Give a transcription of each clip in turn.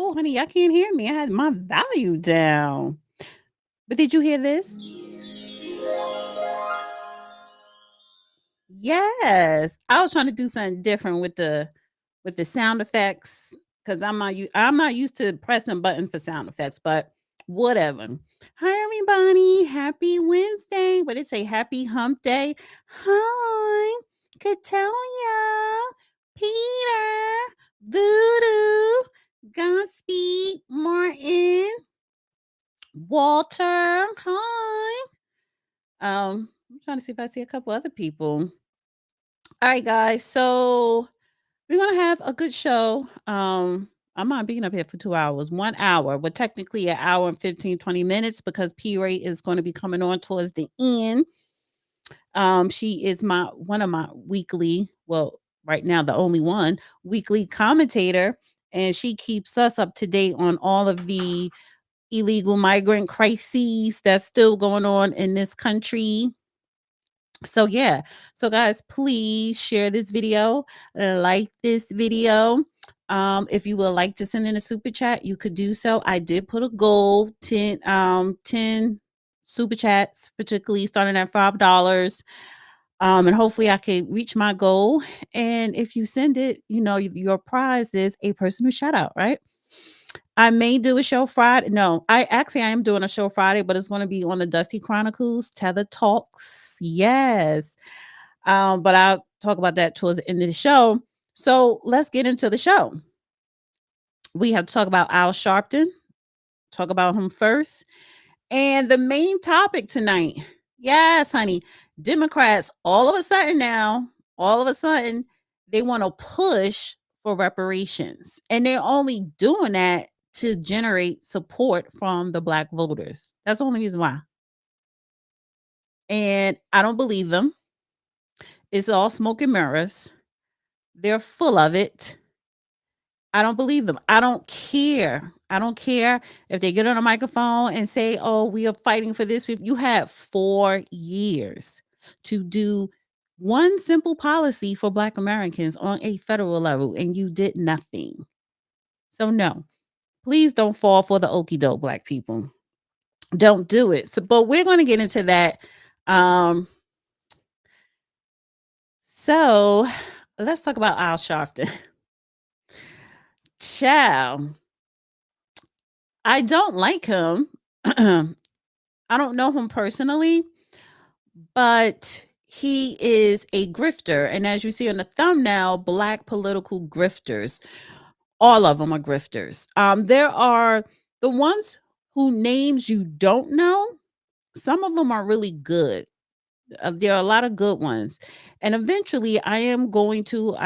Oh, honey, y'all can't hear me. I had my value down. But did you hear this? Yes. I was trying to do something different with the sound effects because I'm not used to pressing button for sound effects, but whatever. Hi everybody. Happy Wednesday. What did it say? Happy hump day. Hi. Katoya. Peter. Voodoo. Godspeed. Martin. Walter. Hi. I'm trying to see if I see a couple other people. All right, guys. So we're gonna have a good show. I'm not being up here for 2 hours, 1 hour, but technically an hour and 15, 20 minutes because P Ray is going to be coming on towards the end. She is my one of my weekly, well, right now the only one weekly commentator, and she keeps us up to date on all of the illegal migrant crises that's still going on in this country. So yeah, so guys, please share this video, like this video. If you would like to send in a super chat, you could do so. I did put a goal, 10 super chats, particularly starting at $5. And hopefully I can reach my goal. And if you send it, your prize is a personal shout out, right? I may do a show Friday. No, I am doing a show Friday, but it's going to be on the Dusty Chronicles, Tether Talks. Yes. But I'll talk about that towards the end of the show. So let's get into the show. We have to talk about Al Sharpton, talk about him first. And the main topic tonight, yes, honey, Democrats, all of a sudden now, all of a sudden, they want to push for reparations. And they're only doing that to generate support from the Black voters. That's the only reason why. And I don't believe them. It's all smoke and mirrors. They're full of it. I don't believe them. I don't care. I don't care if they get on a microphone and say, "Oh, we are fighting for this." You had 4 years to do one simple policy for Black Americans on a federal level, and you did nothing. So no, please don't fall for the okie doke, Black people. Don't do it. So, but we're going to get into that. Um, so let's talk about Al Sharpton. Ciao. I don't like him. I don't know him personally, but he is a grifter. And as you see on the thumbnail, Black political grifters. All of them are grifters. There are the ones who names you don't know. Some of them are really good. There are a lot of good ones. And eventually I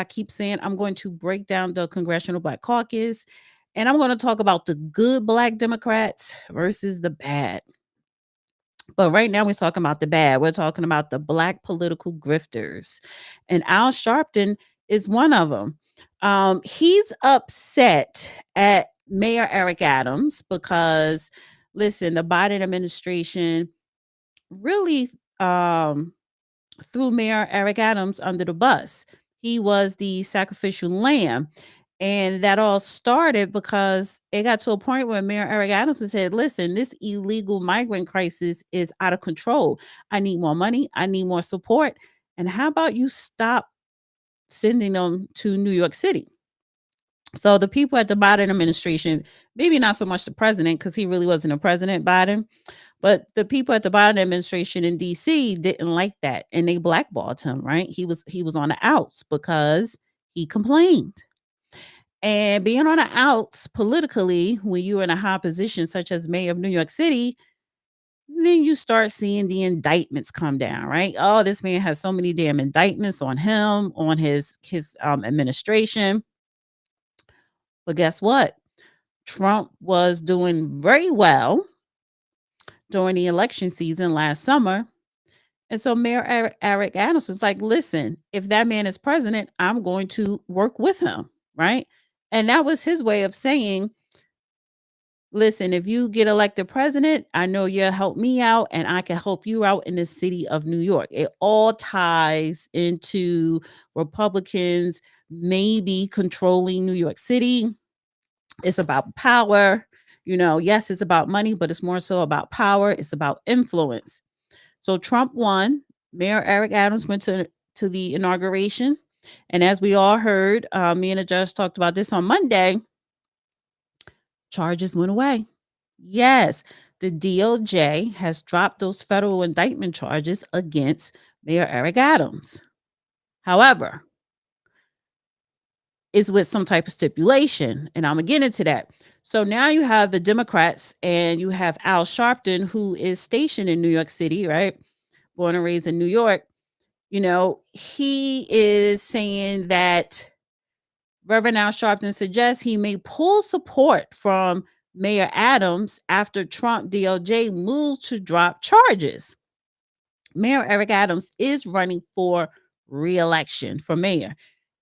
keep saying I'm going to break down the Congressional Black Caucus, and I'm going to talk about the good Black Democrats versus the bad. But right now we're talking about the bad. We're talking about the Black political grifters. And Al Sharpton is one of them. He's upset at Mayor Eric Adams because, listen, the Biden administration really threw Mayor Eric Adams under the bus. He was the sacrificial lamb. And that all started because it got to a point where Mayor Eric Adams said, "Listen, this illegal migrant crisis is out of control. I need more money. I need more support. And how about you stop sending them to New York City?" So the people at the Biden administration, maybe not so much the president, because he really wasn't a president, Biden, but the people at the Biden administration in DC didn't like that, and they blackballed him. Right? He was on the outs because he complained. And being on the outs politically, when you're in a high position, such as mayor of New York City, then you start seeing the indictments come down, right? Oh, this man has so many damn indictments on him, on his administration. But guess what? Trump was doing very well during the election season last summer. And so Mayor Eric Adams was like, "Listen, if that man is president, I'm going to work with him." Right? And that was his way of saying, "Listen, if you get elected president, I know you'll help me out and I can help you out in the city of New York." It all ties into Republicans maybe controlling New York City. It's about power. Yes, it's about money, but it's more so about power. It's about influence. So Trump won. Mayor Eric Adams went to the inauguration. And as we all heard, me and the judge talked about this on Monday, charges went away. Yes, the DOJ has dropped those federal indictment charges against Mayor Eric Adams. However, it's with some type of stipulation, and I'm going to get into that. So now you have the Democrats and you have Al Sharpton, who is stationed in New York City, right? Born and raised in New York. He is saying that Reverend Al Sharpton suggests he may pull support from Mayor Adams after Trump DOJ moves to drop charges. Mayor Eric Adams is running for re-election for mayor.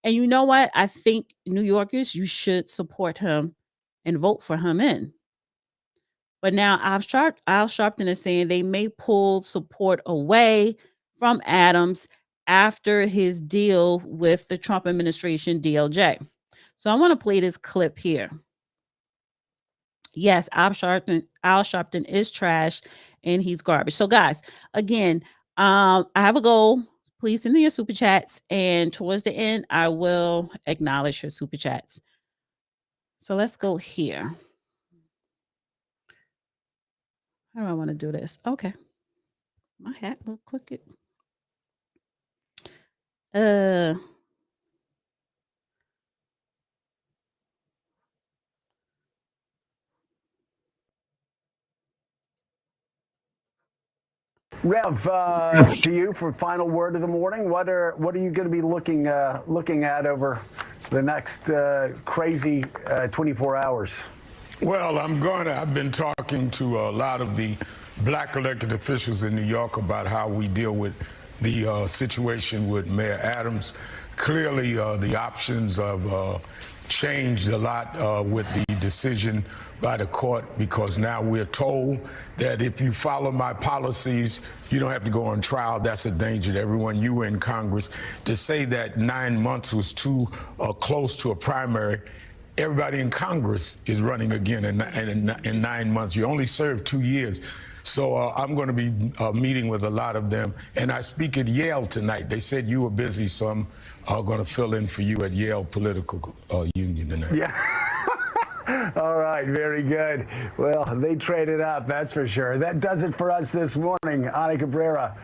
And you know what? I think New Yorkers, you should support him and vote for him in. But now Al Sharpton is saying they may pull support away from Adams after his deal with the Trump administration DOJ. So I want to play this clip here. Yes, Al Sharpton is trash and he's garbage. So guys, again, I have a goal. Please send me your super chats, and towards the end, I will acknowledge your super chats. So let's go here. How do I want to do this? Okay. My hat look crooked. Uh Rev, to you for final word of the morning. What are you going to be looking at over the next crazy 24 hours? Well, I've been talking to a lot of the black elected officials in New York about how we deal with the situation with Mayor Adams. Clearly, the options have changed a lot with the decision by the court, because now we're told that if you follow my policies, you don't have to go on trial. That's a danger to everyone. You were in Congress. To say that 9 months was too close to a primary, everybody in Congress is running again in 9 months. You only serve 2 years. So I'm going to be meeting with a lot of them. And I speak at Yale tonight. They said you were busy, so I'm going to fill in for you at Yale Political Union tonight. Yeah. All right, very good. Well, they traded up, that's for sure. That does it for us this morning. Ana Cabrera.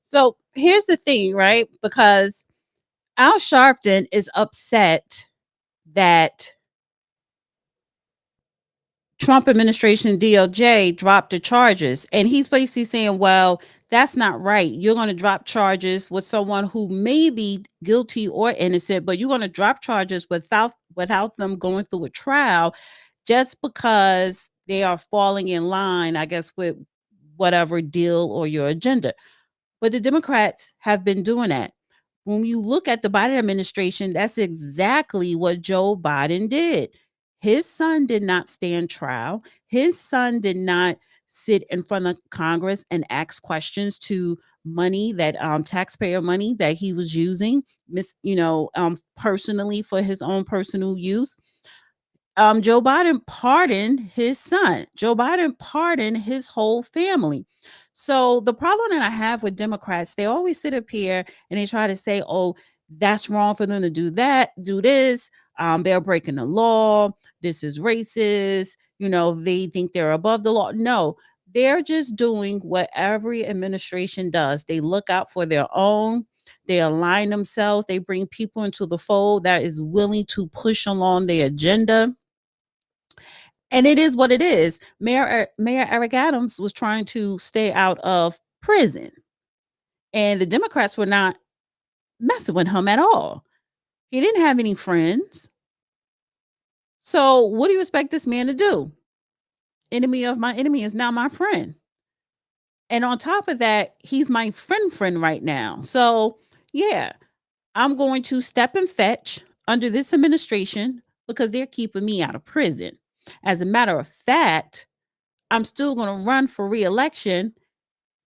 So here's the thing, right? Because Al Sharpton is upset that Trump administration DOJ dropped the charges. And he's basically saying, well, that's not right. You're going to drop charges with someone who may be guilty or innocent, but you're going to drop charges without them going through a trial just because they are falling in line, I guess, with whatever deal or your agenda. But the Democrats have been doing that. When you look at the Biden administration, that's exactly what Joe Biden did. His son did not stand trial. His son did not sit in front of Congress and ask questions to money that taxpayer money that he was using, personally for his own personal use. Joe Biden pardoned his son. Joe Biden pardoned his whole family. So the problem that I have with Democrats, they always sit up here and they try to say, oh, that's wrong for them to do that, do this. They're breaking the law. This is racist. They think they're above the law. No, they're just doing what every administration does. They look out for their own. They align themselves. They bring people into the fold that is willing to push along their agenda. And it is what it is. Mayor Eric Adams was trying to stay out of prison, and the Democrats were not messing with him at all. He didn't have any friends. So what do you expect this man to do? Enemy of my enemy is now my friend. And on top of that, he's my friend right now. So yeah, I'm going to step and fetch under this administration because they're keeping me out of prison. As a matter of fact, I'm still going to run for re-election,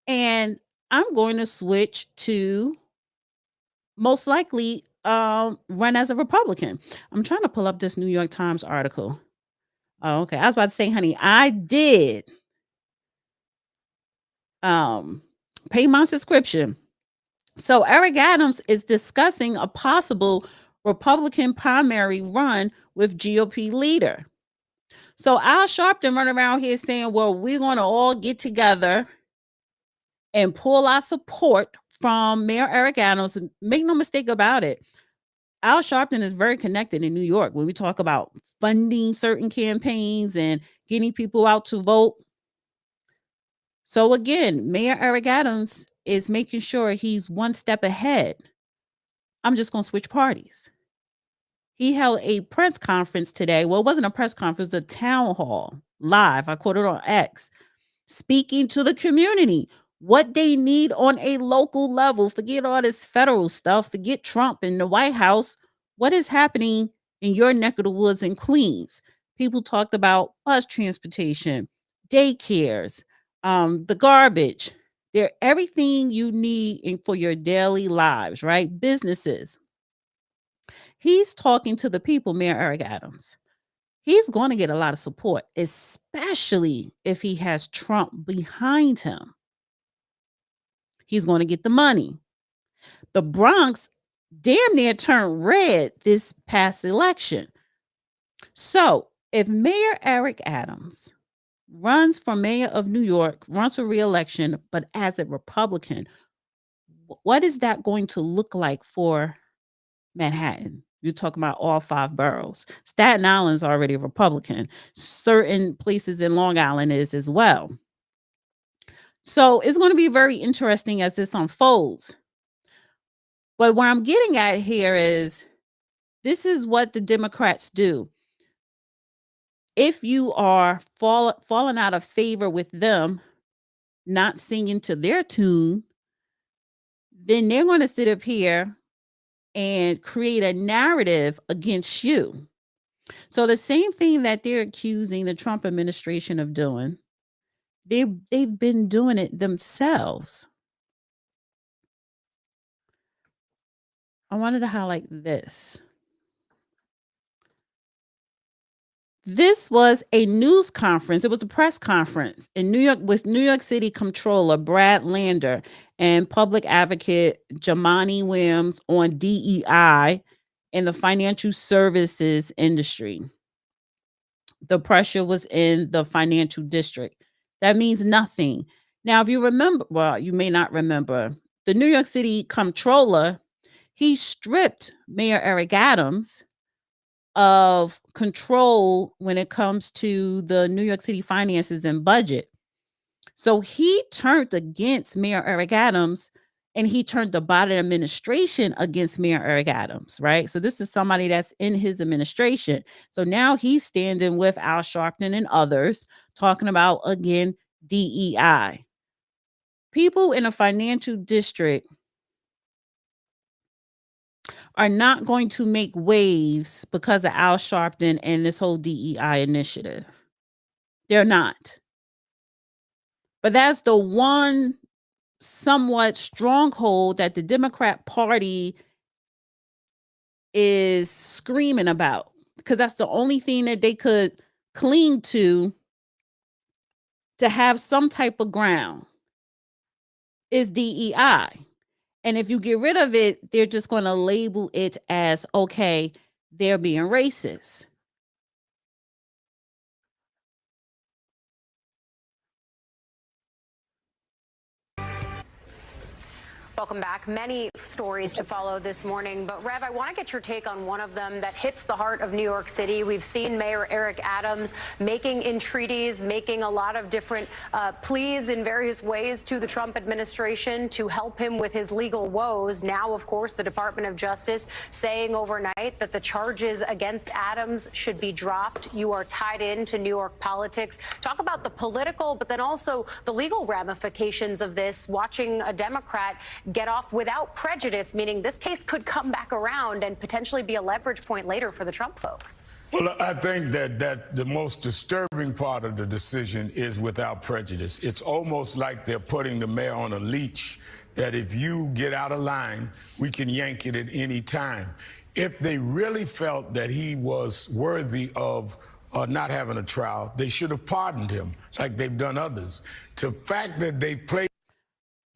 and I'm going to switch to most likely run as a Republican. I'm trying to pull up this New York Times article. Oh, okay. I was about to say, honey, I did pay my subscription. So Eric Adams is discussing a possible Republican primary run with GOP leader. So Al Sharpton run around here saying, well, we're going to all get together and pull our support from Mayor Eric Adams. And make no mistake about it, Al Sharpton is very connected in New York when we talk about funding certain campaigns and getting people out to vote. So again, Mayor Eric Adams is making sure he's one step ahead. I'm just going to switch parties. He held a press conference today. Well, it wasn't a press conference, it was a town hall live. I quoted on X, speaking to the community, what they need on a local level. Forget all this federal stuff. Forget Trump and the White House. What is happening in your neck of the woods in Queens? People talked about bus transportation, daycares, the garbage. They're everything you need for your daily lives, right? Businesses. He's talking to the people, Mayor Eric Adams. He's going to get a lot of support, especially if he has Trump behind him. He's going to get the money. The Bronx damn near turned red this past election. So if Mayor Eric Adams runs for mayor of New York, runs for re-election, but as a Republican, what is that going to look like for Manhattan? You're talking about all 5 boroughs. Staten Island's already a Republican. Certain places in Long Island is as well. So it's going to be very interesting as this unfolds. But what I'm getting at here is this is what the Democrats do. If you are falling out of favor with them, not singing to their tune, then they're going to sit up here and create a narrative against you. So the same thing that they're accusing the Trump administration of doing, they've been doing it themselves. I wanted to highlight this. This was a news conference. It was a press conference in New York with New York City Comptroller Brad Lander and public advocate Jamani Williams on DEI in the financial services industry. The pressure was in the financial district. That means nothing. Now, if you remember, well, you may not remember, the New York City Comptroller, he stripped Mayor Eric Adams of control when it comes to the New York City finances and budget. So he turned against Mayor Eric Adams, and he turned the Biden administration against Mayor Eric Adams, right? So this is somebody that's in his administration. So now he's standing with Al Sharpton and others talking about, again, DEI. People in a financial district are not going to make waves because of Al Sharpton and this whole DEI initiative. They're not. But that's the one somewhat stronghold that the Democrat Party is screaming about, because that's the only thing that they could cling to have some type of ground is DEI. And if you get rid of it, they're just going to label it as, okay, they're being racist. Welcome back. Many stories to follow this morning, but Rev, I want to get your take on one of them that hits the heart of New York City. We've seen Mayor Eric Adams making entreaties, making a lot of different pleas in various ways to the Trump administration to help him with his legal woes. Now, of course, the Department of Justice saying overnight that the charges against Adams should be dropped. You are tied into New York politics. Talk about the political, but then also the legal ramifications of this, watching a Democrat get off without prejudice, meaning this case could come back around and potentially be a leverage point later for the Trump folks. Well, I think that the most disturbing part of the decision is without prejudice. It's almost like they're putting the mayor on a leash, that if you get out of line, we can yank it at any time. If they really felt that he was worthy of not having a trial, they should have pardoned him like they've done others. The fact that they played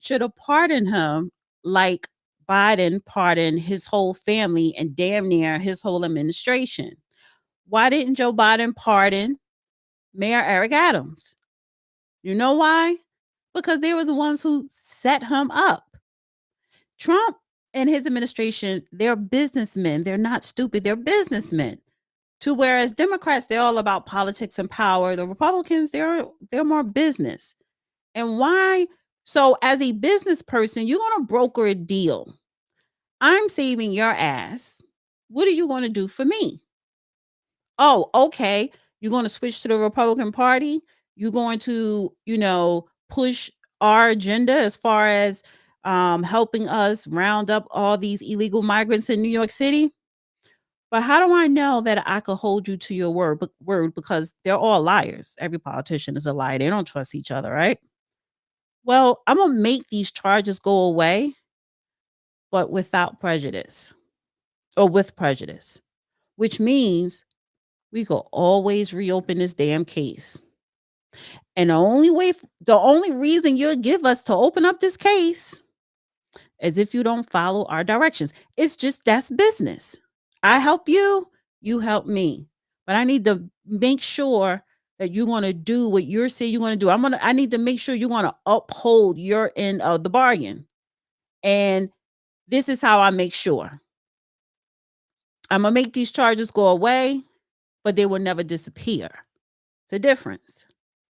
Should have pardoned him like Biden pardoned his whole family and damn near his whole administration. Why didn't Joe Biden pardon Mayor Eric Adams? You know why? Because they were the ones who set him up. Trump and his administration, they're businessmen. They're not stupid. They're businessmen. To whereas Democrats, they're all about politics and power. The Republicans, they're more business. And why? So as a business person, you're going to broker a deal. I'm saving your ass. What are you going to do for me? Oh, okay. You're going to switch to the Republican Party. You're going to, push our agenda as far as helping us round up all these illegal migrants in New York City. But how do I know that I could hold you to your word? Because they're all liars. Every politician is a liar. They don't trust each other, right? Well, I'm going to make these charges go away, but without prejudice or with prejudice, which means we could always reopen this damn case. And the only reason you'll give us to open up this case is if you don't follow our directions. It's just, that's business. I help you, you help me. But I need to make sure that you're going to do what you're saying you're going to do. I need to make sure you're going to uphold your end of the bargain. And this is how I make sure. I'm going to make these charges go away, but they will never disappear. It's a difference.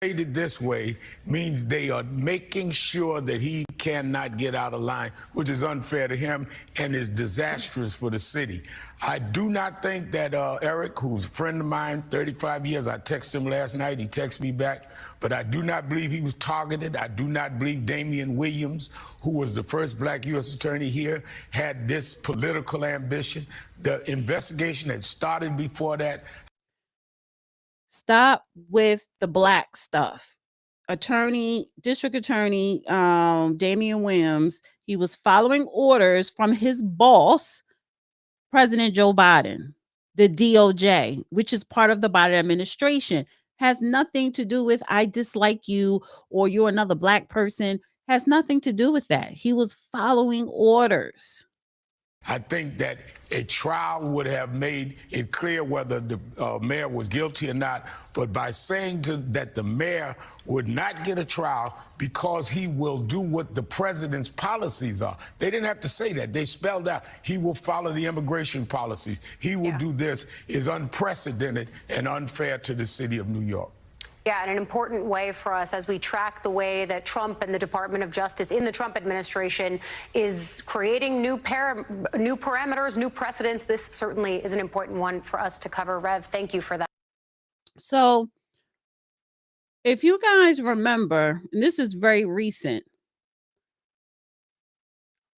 It this way means they are making sure that he cannot get out of line, which is unfair to him and is disastrous for the city. I do not think that Eric, who's a friend of mine, 35 years, I texted him last night, he texted me back, but I do not believe he was targeted. I do not believe Damian Williams, who was the first black U.S. attorney here, had this political ambition. The investigation had started before that. Stop with the black stuff. District Attorney Damian Williams, he was following orders from his boss, President Joe Biden, the DOJ, which is part of the Biden administration. Has nothing to do with I dislike you or you're another black person. Has nothing to do with that. He was following orders. I think that a trial would have made it clear whether the mayor was guilty or not. But by saying that the mayor would not get a trial because he will do what the president's policies are. They didn't have to say that. They spelled out he will follow the immigration policies. He will do this is unprecedented and unfair to the city of New York. Yeah, and an important way for us as we track the way that Trump and the Department of Justice in the Trump administration is creating new parameters, new precedents. This certainly is an important one for us to cover. Rev, thank you for that. So if you guys remember, and this is very recent,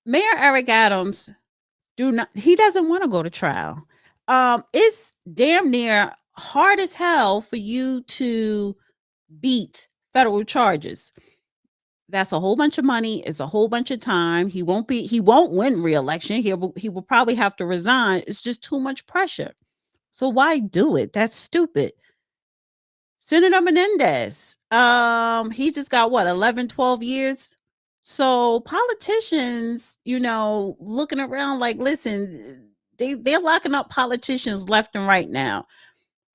Mayor Eric Adams he doesn't want to go to trial. It's damn near hard as hell for you to beat federal charges. That's a whole bunch of money. It's a whole bunch of time. He won't win re-election. He will probably have to resign. It's just too much pressure. So why do it? That's stupid. Senator Menendez, he just got 11, 12 years. So politicians, looking around like, listen, they're locking up politicians left and right now.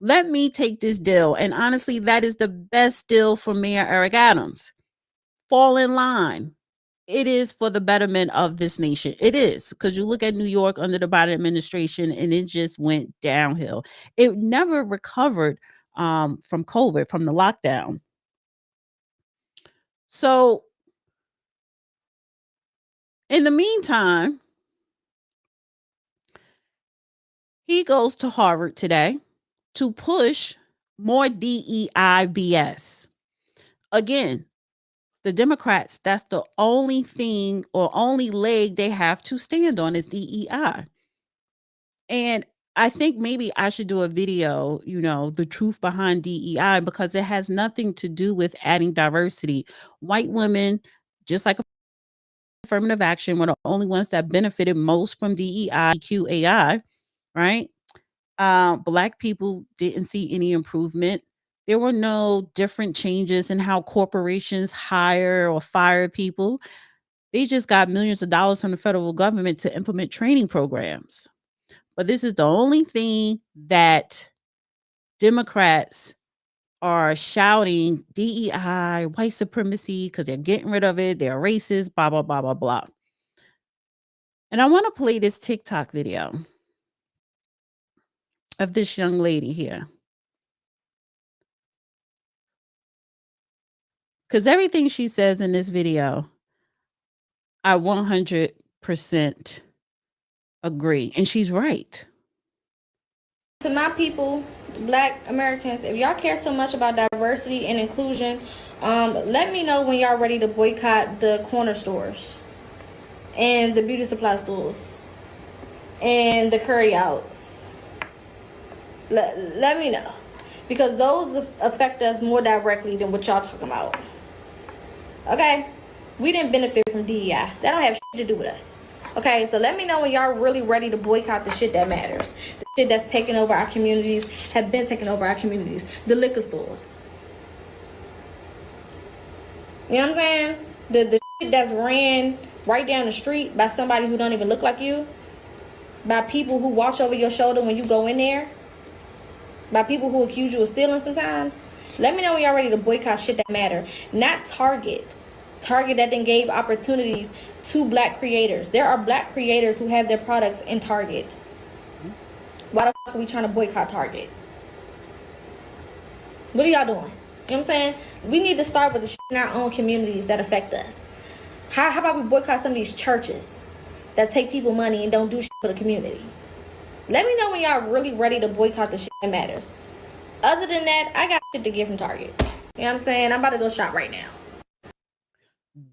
Let me take this deal. And honestly, that is the best deal for Mayor Eric Adams. Fall in line. It is for the betterment of this nation. It is, because you look at New York under the Biden administration and it just went downhill. It never recovered from COVID, from the lockdown. So in the meantime, he goes to Harvard today to push more DEI BS. Again, the Democrats, that's the only thing or only leg they have to stand on is DEI. And I think maybe I should do a video, the truth behind DEI, because it has nothing to do with adding diversity. White women, just like affirmative action, were the only ones that benefited most from DEI, QAI, right? Black people didn't see any improvement. There were no different changes in how corporations hire or fire people. They just got millions of dollars from the federal government to implement training programs. But this is the only thing that Democrats are shouting DEI, white supremacy, because they're getting rid of it. They're racist, blah, blah, blah, blah, blah. And I want to play this TikTok video of this young lady here. Because everything she says in this video, I 100% agree. And she's right. To my people, Black Americans, if y'all care so much about diversity and inclusion, let me know when y'all ready to boycott the corner stores and the beauty supply stores and the curry outs. Let me know, because those affect us more directly than what y'all talking about. Okay, we didn't benefit from DEI. That don't have shit to do with us. Okay, so let me know when y'all really ready to boycott the shit that matters. The shit that's taking over our communities, have been taking over our communities. The liquor stores. You know what I'm saying? The shit that's ran right down the street by somebody who don't even look like you. By people who watch over your shoulder when you go in there. By people who accuse you of stealing sometimes. Let me know when y'all ready to boycott shit that matter. Not Target. Target that then gave opportunities to Black creators. There are Black creators who have their products in Target. Why the fuck are we trying to boycott Target? What are y'all doing? You know what I'm saying? We need to start with the shit in our own communities that affect us. How about we boycott some of these churches that take people money and don't do shit for the community? Let me know when y'all really ready to boycott the shit that matters. Other than that, I got shit to get from Target. You know what I'm saying? I'm about to go shop right now.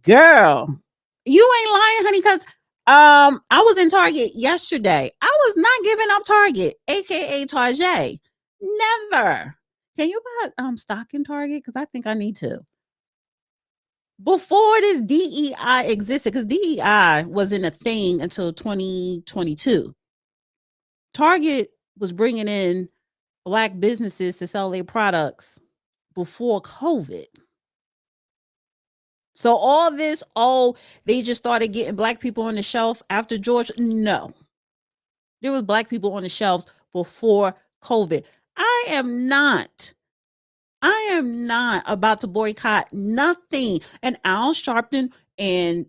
Girl, you ain't lying, honey, because I was in Target yesterday. I was not giving up Target, aka Target. Never. Can you buy stock in Target? Because I think I need to. Before this DEI existed, because DEI wasn't a thing until 2022. Target was bringing in Black businesses to sell their products before COVID. So all this, they just started getting Black people on the shelf after George. No. There was Black people on the shelves before COVID. I am not about to boycott nothing. And Al Sharpton and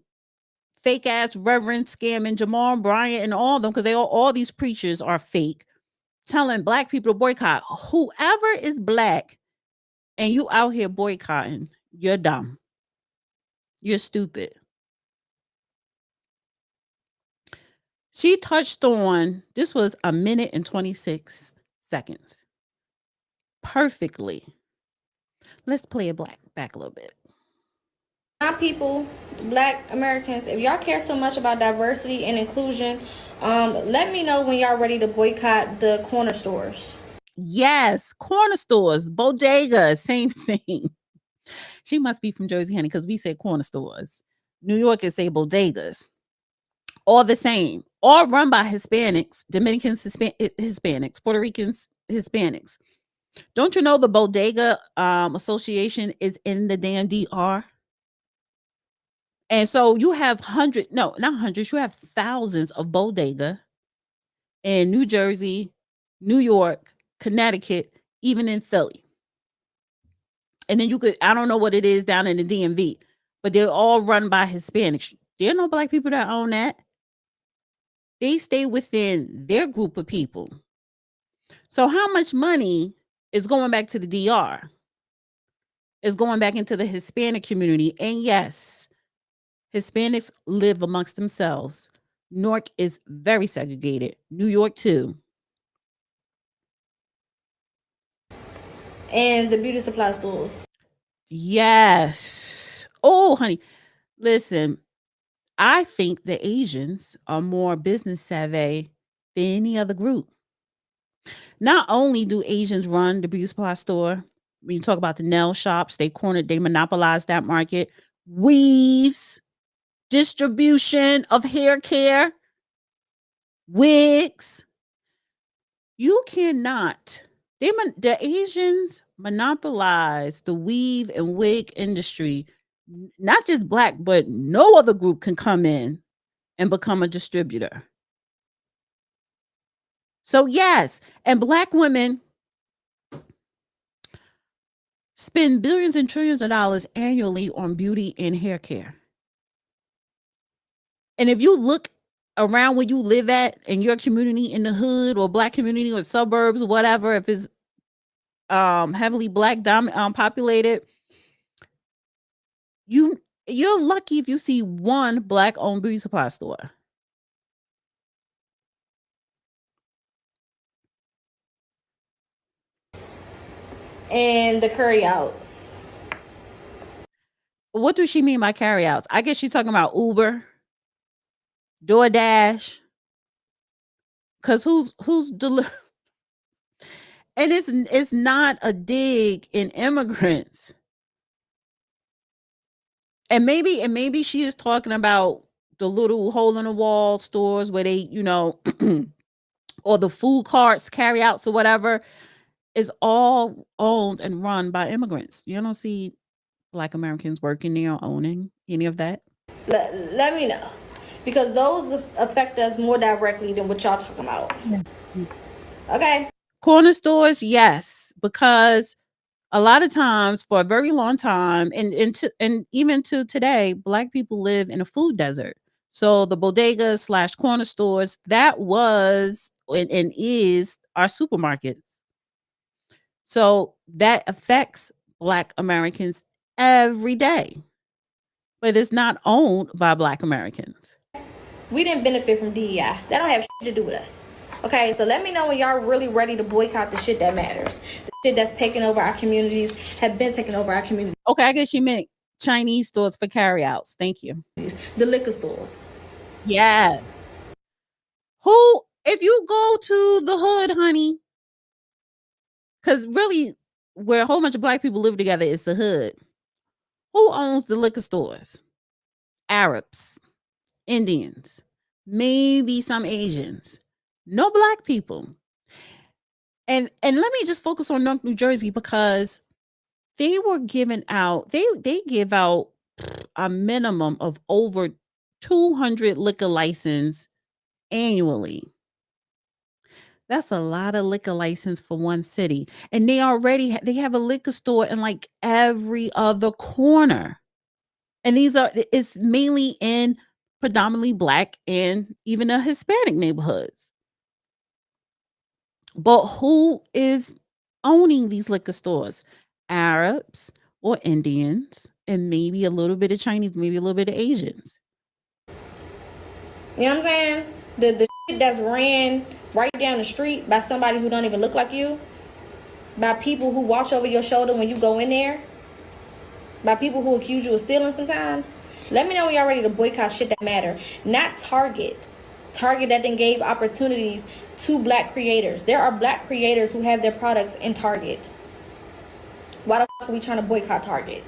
fake ass Reverend scamming Jamal Bryant and all of them, because all these preachers are fake, telling Black people to boycott. Whoever is Black and you out here boycotting, you're dumb. You're stupid. She touched on, this was 1 minute and 26 seconds. Perfectly. Let's play it back a little bit. My people, Black Americans, if y'all care so much about diversity and inclusion, let me know when y'all ready to boycott the corner stores. Yes, corner stores, bodegas, same thing. She must be from Jersey, honey, because we say corner stores. New Yorkers say bodegas. All the same. All run by Hispanics, Dominicans, Hispanics, Puerto Ricans, Hispanics. Don't you know the Bodega Association is in the damn DR? And so you have you have thousands of bodega in New Jersey, New York, Connecticut, even in Philly. And then I don't know what it is down in the DMV, but they're all run by Hispanics. There are no Black people that own that. They stay within their group of people. So how much money is going back to the DR? Is going back into the Hispanic community. And yes, Hispanics live amongst themselves. Newark is very segregated. New York too. And the beauty supply stores. Yes. Oh, honey. Listen, I think the Asians are more business savvy than any other group. Not only do Asians run the beauty supply store, when you talk about the nail shops, they monopolize that market. Weaves, distribution of hair care, wigs. You cannot. The Asians monopolize the weave and wig industry. Not just black, but no other group can come in and become a distributor. So yes, and black women spend billions and trillions of dollars annually on beauty and hair care. And if you look around where you live at in your community, in the hood or black community or suburbs or whatever, if it's heavily black populated, you're lucky if you see one black owned beauty supply store. And the curry outs. What does she mean by carry outs? I guess she's talking about Uber, DoorDash. Cause who's and it's not a dig in immigrants. And maybe she is talking about the little hole in the wall stores where they, or the food carts, carry outs or whatever, is all owned and run by immigrants. You don't see Black Americans working there or owning any of that. Let me know, because those affect us more directly than what y'all talking about. Yes. Okay. Corner stores, yes, because a lot of times for a very long time, and even to today, Black people live in a food desert. So the bodegas / corner stores, that was and is our supermarkets. So that affects Black Americans every day, but it's not owned by Black Americans. We didn't benefit from DEI. That don't have shit to do with us. Okay, so let me know when y'all really ready to boycott the shit that matters. The shit that's taking over our communities, have been taking over our communities. Okay, I guess you meant Chinese stores for carryouts. Thank you. The liquor stores. Yes. If you go to the hood, honey, because really where a whole bunch of Black people live together is the hood. Who owns the liquor stores? Arabs, Indians, maybe some Asians. No Black people. And let me just focus on Newark, New Jersey, because they were giving out, they give out a minimum of over 200 liquor licenses annually. That's a lot of liquor license for one city. And they have a liquor store in like every other corner. And it's mainly in predominantly Black and even the Hispanic neighborhoods. But who is owning these liquor stores? Arabs or Indians, and maybe a little bit of Chinese, maybe a little bit of Asians. You know what I'm saying? The shit that's ran right down the street by somebody who don't even look like you, by people who watch over your shoulder when you go in there, by people who accuse you of stealing sometimes. Let me know when y'all ready to boycott shit that matter. Not Target. Target that then gave opportunities to Black creators. There are Black creators who have their products in Target. Why the fuck are we trying to boycott Target?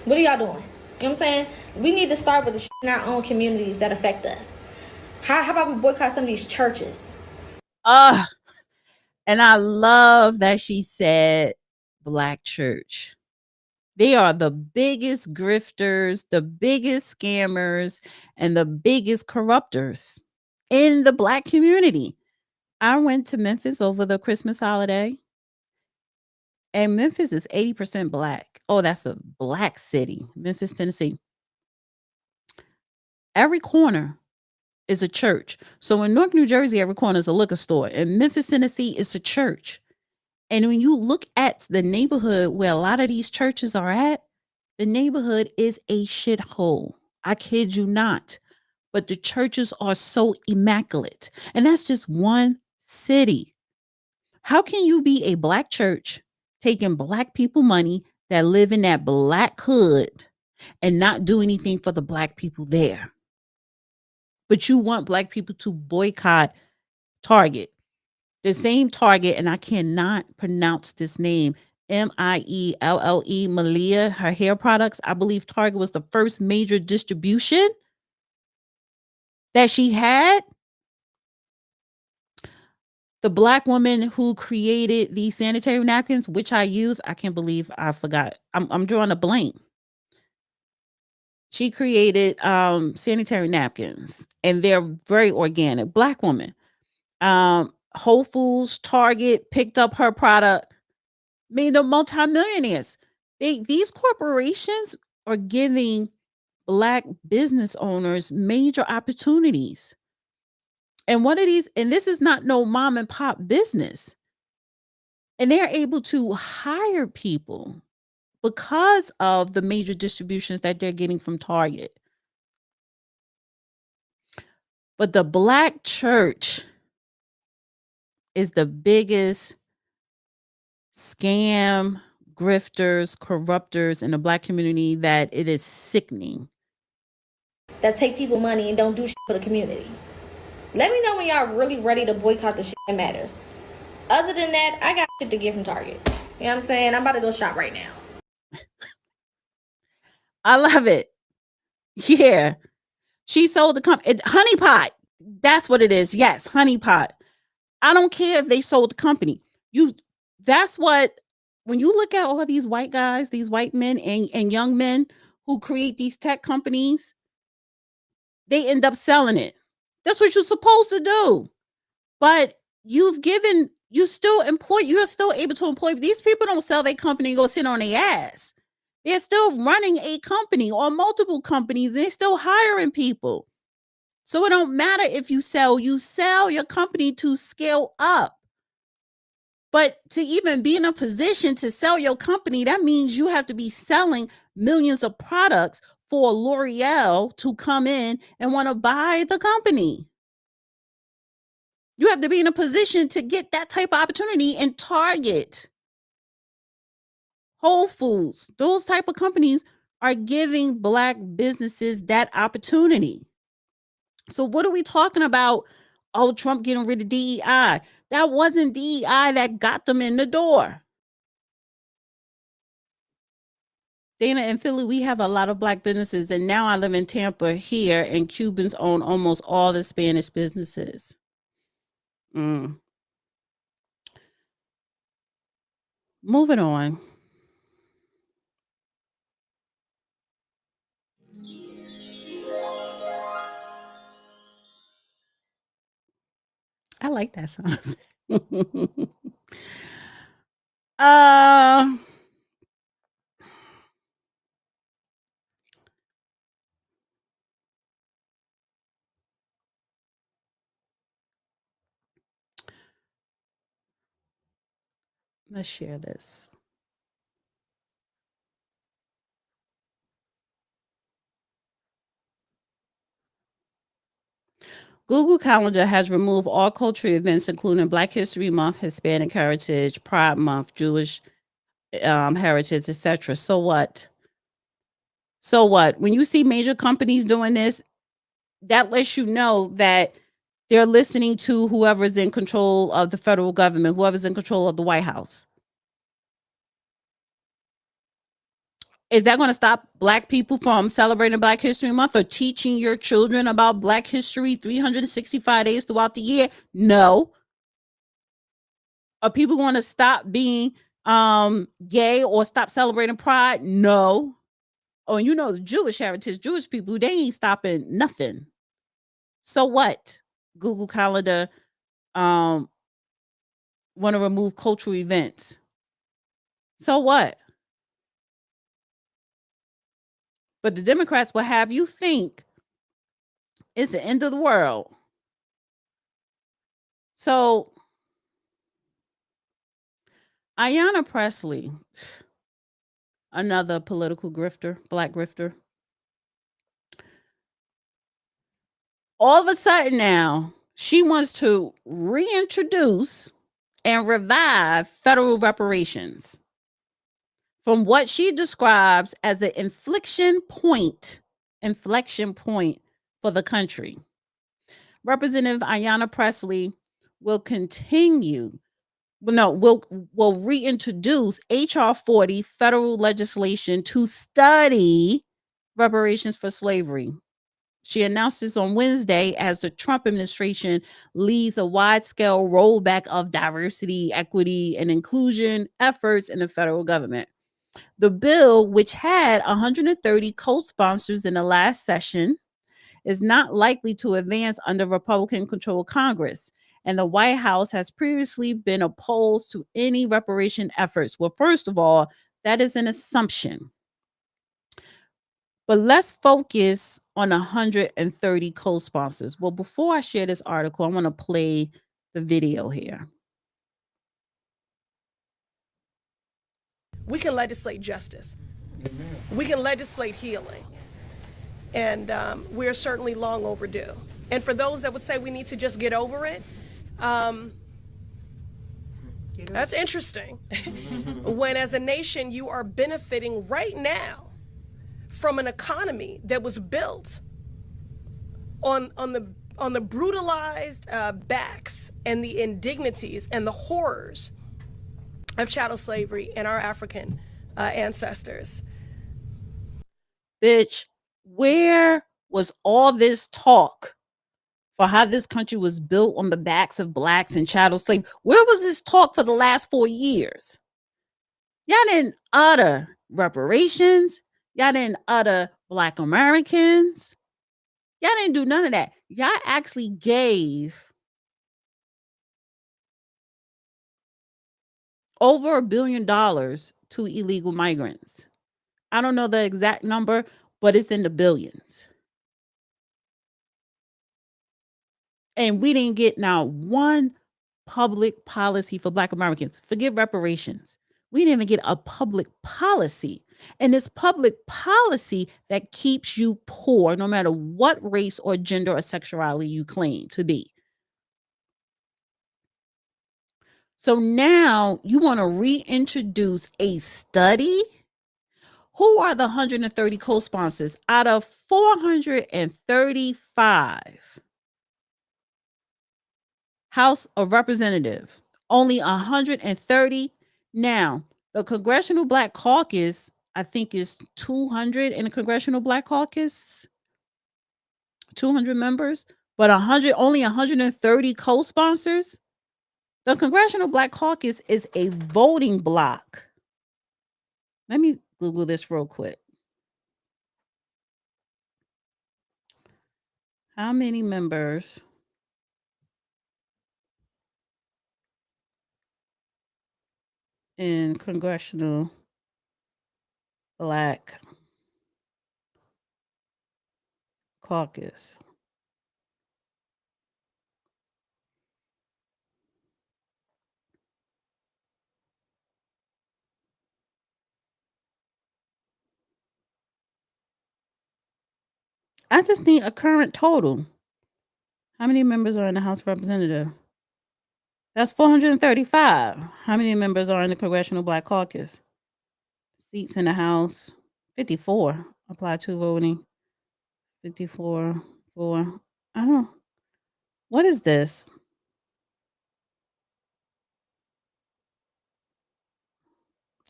What are y'all doing? You know what I'm saying? We need to start with the shit in our own communities that affect us. How about we boycott some of these churches? And I love that she said Black church. They are the biggest grifters, the biggest scammers, and the biggest corruptors in the Black community. I went to Memphis over the Christmas holiday, and Memphis is 80% Black. Oh, that's a Black city, Memphis, Tennessee. Every corner is a church. So in Newark, New Jersey, every corner is a liquor store. In Memphis, Tennessee, it's a church. And when you look at the neighborhood where a lot of these churches are at, the neighborhood is a shithole. I kid you not. But the churches are so immaculate. And that's just one city. How can you be a Black church taking Black people money that live in that Black hood and not do anything for the Black people there? But you want Black people to boycott Target. The same Target, and I cannot pronounce this name, Mielle, Malia, her hair products. I believe Target was the first major distribution that she had. The black woman who created these sanitary napkins, which I use, I can't believe I forgot. I'm drawing a blank. She created sanitary napkins, and they're very organic. Black woman. Whole Foods, Target picked up her product. Made them multimillionaires. These corporations are giving black business owners major opportunities. And one of these, and this is not no mom and pop business. And they're able to hire people because of the major distributions that they're getting from Target. But the black church is the biggest scam, grifters, corruptors in the black community that it is sickening. That take people money and don't do shit for the community. Let me know when y'all really ready to boycott the shit that matters. Other than that, I got shit to get from Target. You know what I'm saying? I'm about to go shop right now. I love it. Yeah. She sold the company. Honey Pot. That's what it is. Yes, Honey Pot. I don't care if they sold the company. That's what, when you look at all these white guys, these white men and young men who create these tech companies, they end up selling it. That's what you're supposed to do. But you're still able to employ. These people don't sell their company and go sit on their ass. They're still running a company or multiple companies, and they're still hiring people. So it don't matter if you sell your company to scale up. But to even be in a position to sell your company, that means you have to be selling millions of products for L'Oreal to come in and want to buy the company. You have to be in a position to get that type of opportunity. And Target, Whole Foods, those type of companies are giving black businesses that opportunity. So what are we talking about? Oh, Trump getting rid of DEI. That wasn't DEI that got them in the door. Dana and Philly, we have a lot of black businesses, and now I live in Tampa here, and Cubans own almost all the Spanish businesses. Moving on. I like that song. Let's share this. Google Calendar has removed all cultural events, including Black History Month, Hispanic Heritage, Pride Month, Jewish heritage, etc. So what? So what? When you see major companies doing this, that lets you know that they're listening to whoever's in control of the federal government, whoever's in control of the White House. Is that going to stop Black people from celebrating Black History Month or teaching your children about Black history 365 days throughout the year? No. Are people going to stop being gay or stop celebrating Pride? No. Oh, and the Jewish heritage, Jewish people, they ain't stopping nothing. So what? Google Calendar want to remove cultural events. So what? But the Democrats will have you think it's the end of the world. So Ayanna Pressley, another political grifter, Black grifter. All of a sudden now, she wants to reintroduce and revive federal reparations from what she describes as an inflection point for the country. Representative Ayanna Pressley will reintroduce HR 40 federal legislation to study reparations for slavery. She announced this on Wednesday as the Trump administration leads a wide-scale rollback of diversity, equity, and inclusion efforts in the federal government. The bill, which had 130 co-sponsors in the last session, is not likely to advance under Republican-controlled Congress, and the White House has previously been opposed to any reparation efforts. Well, first of all, that is an assumption. But let's focus on 130 co-sponsors. Well, before I share this article, I want to play the video here. We can legislate justice. We can legislate healing. And we're certainly long overdue. And for those that would say we need to just get over it, that's interesting. When as a nation you are benefiting right now from an economy that was built on the brutalized backs and the indignities and the horrors of chattel slavery and our African ancestors. Bitch, where was all this talk for how this country was built on the backs of blacks and chattel slaves? Where was this talk for the last 4 years? Y'all didn't utter reparations. Y'all didn't utter Black Americans. Y'all didn't do none of that. Y'all actually gave over $1 billion to illegal migrants. I don't know the exact number, but it's in the billions. And we didn't get now one public policy for Black Americans. Forget reparations. We didn't even get a public policy. And it's public policy that keeps you poor, no matter what race or gender or sexuality you claim to be. So now you want to reintroduce a study? Who are the 130 co-sponsors out of 435 House of Representatives? Only 130. Now, the Congressional Black Caucus, I think, is 200 in the Congressional Black Caucus, 200 members, but only 130 co-sponsors. The Congressional Black Caucus is a voting bloc. Let me Google this real quick. How many members in Congressional Black Caucus? I just need a current total. How many members are in the House of Representatives? That's 435. How many members are in the Congressional Black Caucus? Seats in the House, 54. Apply to voting, 54. 4. I don't. What is this?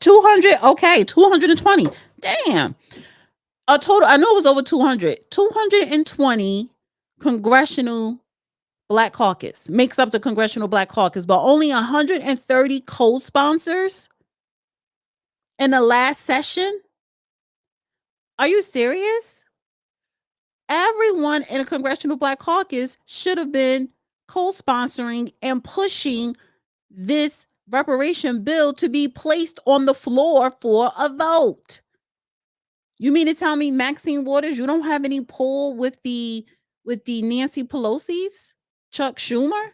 $200. Okay, 220. Damn. A total. I know it was over 200. 220 Congressional Black Caucus makes up the Congressional Black Caucus, but only 130 co-sponsors in the last session. Are you serious? Everyone in a Congressional Black Caucus should have been co-sponsoring and pushing this reparation bill to be placed on the floor for a vote. You mean to tell me, Maxine Waters, you don't have any pull with the Nancy Pelosi's, Chuck Schumer,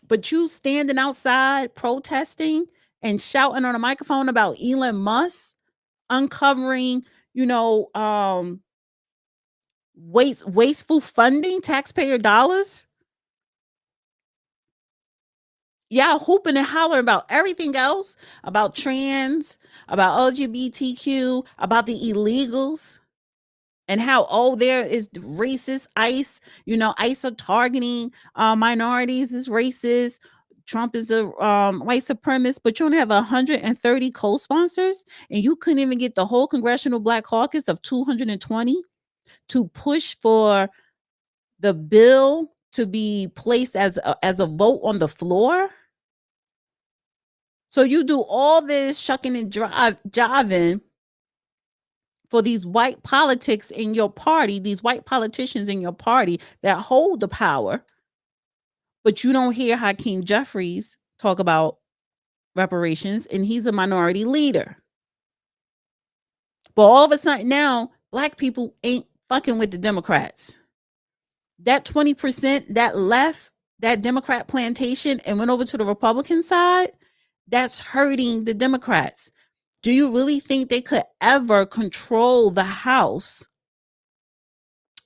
but you standing outside protesting and shouting on a microphone about Elon Musk uncovering, wasteful funding, taxpayer dollars? Yeah, hooping and hollering about everything else, about trans, about LGBTQ, about the illegals, and how, there is racist ICE. ICE are targeting minorities is racist. Trump is a white supremacist, but you only have 130 co-sponsors, and you couldn't even get the whole Congressional Black Caucus of 220 to push for the bill to be placed as a vote on the floor. So you do all this shucking and jiving for these white politics in your party, these white politicians in your party that hold the power, but you don't hear Hakeem Jeffries talk about reparations, and he's a minority leader. But all of a sudden now, black people ain't fucking with the Democrats. That 20% that left that Democrat plantation and went over to the Republican side, that's hurting the Democrats. Do you really think they could ever control the House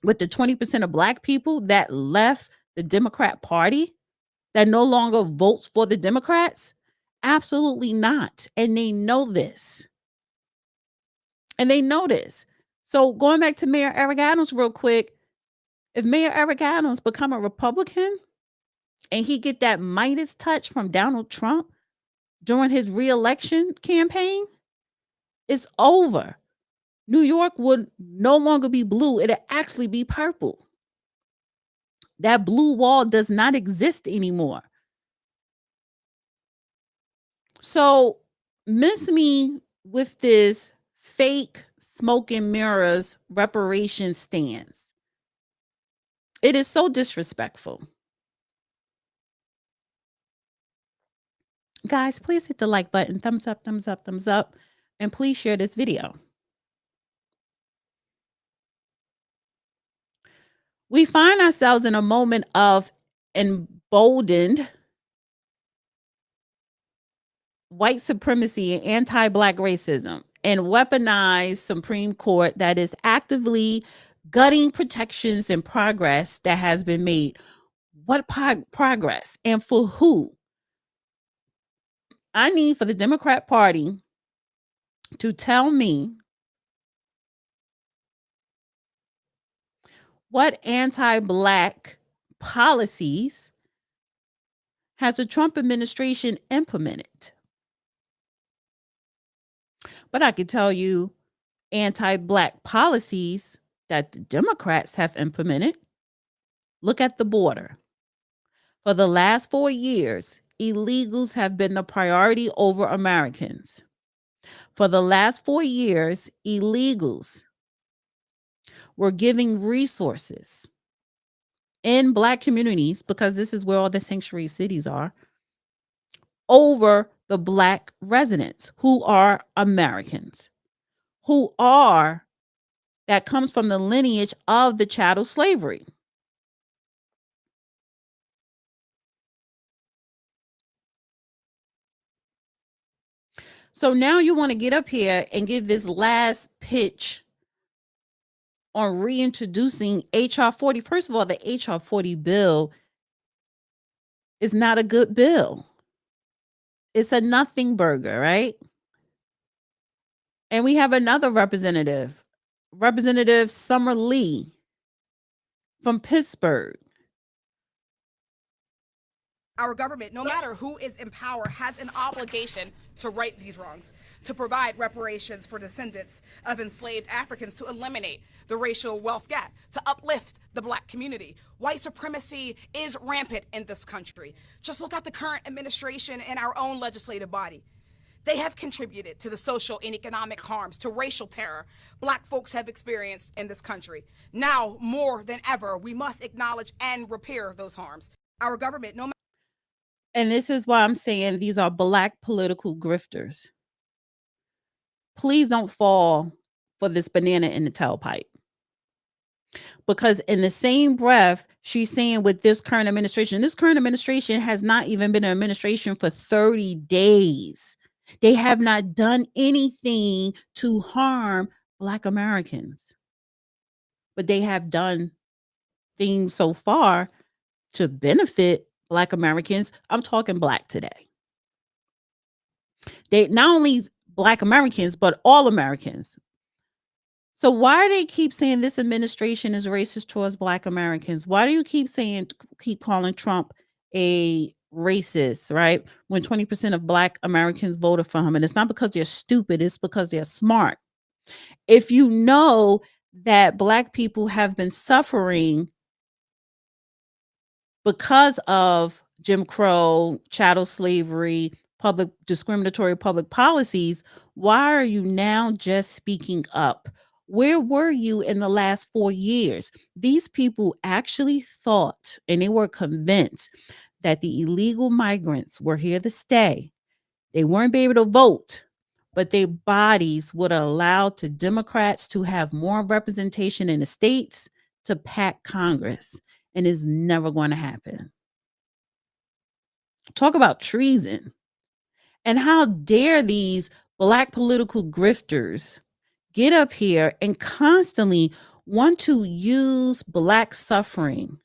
with the 20% of black people that left the Democrat Party, that no longer votes for the Democrats? Absolutely not. And they know this. So going back to Mayor Eric Adams real quick, if Mayor Eric Adams become a Republican and he get that Midas touch from Donald Trump during his re-election campaign, it's over. New York would no longer be blue. It'll actually be purple. That blue wall does not exist anymore. So miss me with this fake smoke and mirrors reparation stance. It is so disrespectful. Guys, please hit the like button, thumbs up, thumbs up, thumbs up, and please share this video. We find ourselves in a moment of emboldened white supremacy and anti-black racism and weaponized Supreme Court that is actively gutting protections and progress that has been made. What progress and for who? I need for the Democrat Party to tell me what anti-black policies has the Trump administration implemented. But I can tell you anti-black policies that the Democrats have implemented. Look at the border. For the last 4 years, illegals have been the priority over Americans. For the last 4 years, illegals were giving resources in black communities, because this is where all the sanctuary cities are, over the black residents who are Americans, that comes from the lineage of the chattel slavery. So now you want to get up here and give this last pitch on reintroducing HR 40. First of all, the HR 40 bill is not a good bill. It's a nothing burger, right? And we have another representative, Representative Summer Lee from Pittsburgh. Our government, no matter who is in power, has an obligation to right these wrongs, to provide reparations for descendants of enslaved Africans, to eliminate the racial wealth gap, to uplift the black community. White supremacy is rampant in this country. Just look at the current administration and our own legislative body. They have contributed to the social and economic harms, to racial terror black folks have experienced in this country. Now, more than ever, we must acknowledge and repair those harms. Our government, no matter. And this is why I'm saying these are black political grifters. Please don't fall for this banana in the tailpipe. Because in the same breath, she's saying with this current administration has not even been an administration for 30 days. They have not done anything to harm Black Americans. But they have done things so far to benefit Black Americans. I'm talking Black today. They not only Black Americans, but all Americans. So why do they keep saying this administration is racist towards Black Americans? Why do you keep calling Trump a racist, right? When 20% of Black Americans voted for him. And it's not because they're stupid, it's because they're smart. If you know that Black people have been suffering because of Jim Crow, chattel slavery, public discriminatory public policies, why are you now just speaking up? Where were you in the last 4 years? These people actually thought and they were convinced that the illegal migrants were here to stay. They weren't able to vote, but their bodies would allow to Democrats to have more representation in the states to pack Congress, and it's never going to happen. Talk about treason. And how dare these Black political grifters get up here and constantly want to use Black suffering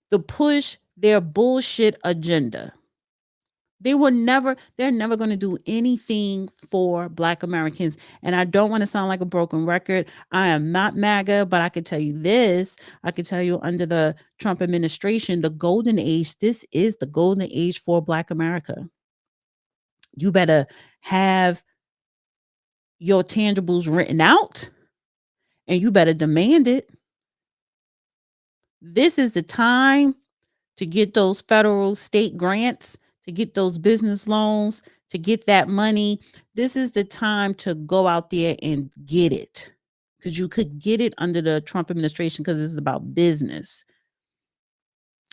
to push their bullshit agenda. They're never going to do anything for Black Americans. And I don't want to sound like a broken record. I am not MAGA, but I could tell you this. I could tell you under the Trump administration, the golden age, this is the golden age for Black America. You better have your tangibles written out and you better demand it. This is the time to get those federal state grants, to get those business loans, to get that money. This is the time to go out there and get it, because you could get it under the Trump administration, because it's about business.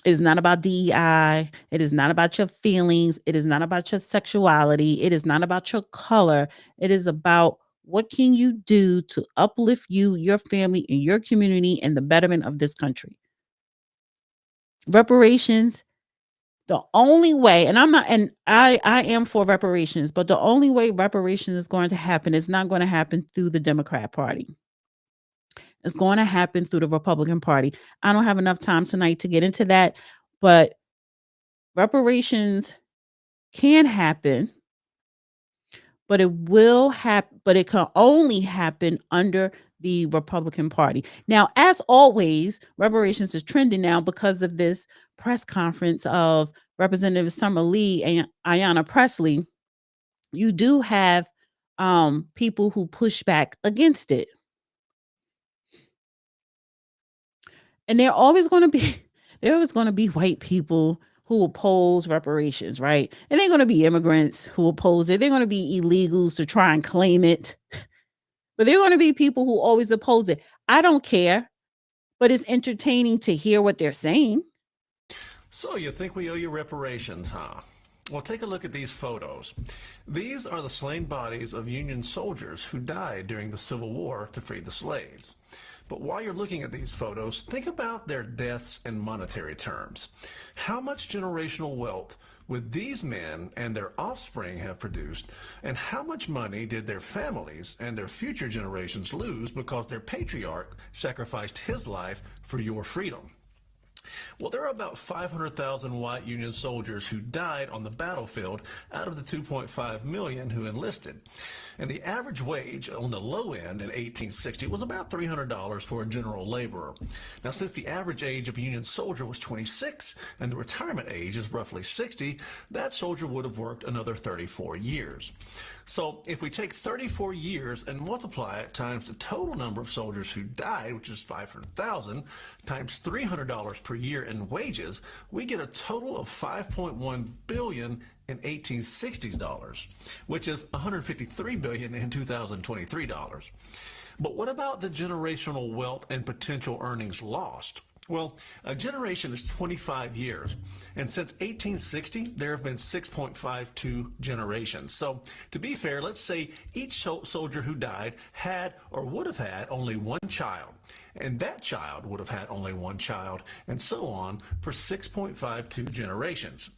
It's not about DEI. It is not about your feelings. It is not about your sexuality. It is not about your color. It is about what can you do to uplift you, your family, and your community and the betterment of this country. Reparations, the only way, and I am for reparations, but the only way reparations is going to happen is not going to happen through the Democrat Party. It's going to happen through the Republican Party. I don't have enough time tonight to get into that, but reparations can happen, but it will happen, but it can only happen under the Republican Party. Now, as always, reparations is trending now because of this press conference of Representative Summer Lee and Ayanna Pressley. You do have people who push back against it. And there are always going to be white people who oppose reparations, right? And they're going to be immigrants who oppose it. They're going to be illegals to try and claim it. But there are going to be people who always oppose it. I don't care, but it's entertaining to hear what they're saying. So you think we owe you reparations, huh? Well, take a look at these photos. These are the slain bodies of Union soldiers who died during the Civil War to free the slaves. But while you're looking at these photos, think about their deaths in monetary terms. How much generational wealth would these men and their offspring have produced, and how much money did their families and their future generations lose because their patriarch sacrificed his life for your freedom? Well, there are about 500,000 white Union soldiers who died on the battlefield out of the 2.5 million who enlisted. And the average wage on the low end in 1860 was about $300 for a general laborer. Now, since the average age of a Union soldier was 26 and the retirement age is roughly 60, that soldier would have worked another 34 years. So if we take 34 years and multiply it times the total number of soldiers who died, which is 500,000, times $300 per year in wages, we get a total of $5.1 billion in 1860s dollars, which is $153 billion in 2023 dollars. But what about the generational wealth and potential earnings lost? Well, a generation is 25 years, and since 1860, there have been 6.52 generations. So, to be fair, let's say each soldier who died had or would have had only one child, and that child would have had only one child, and so on for 6.52 generations.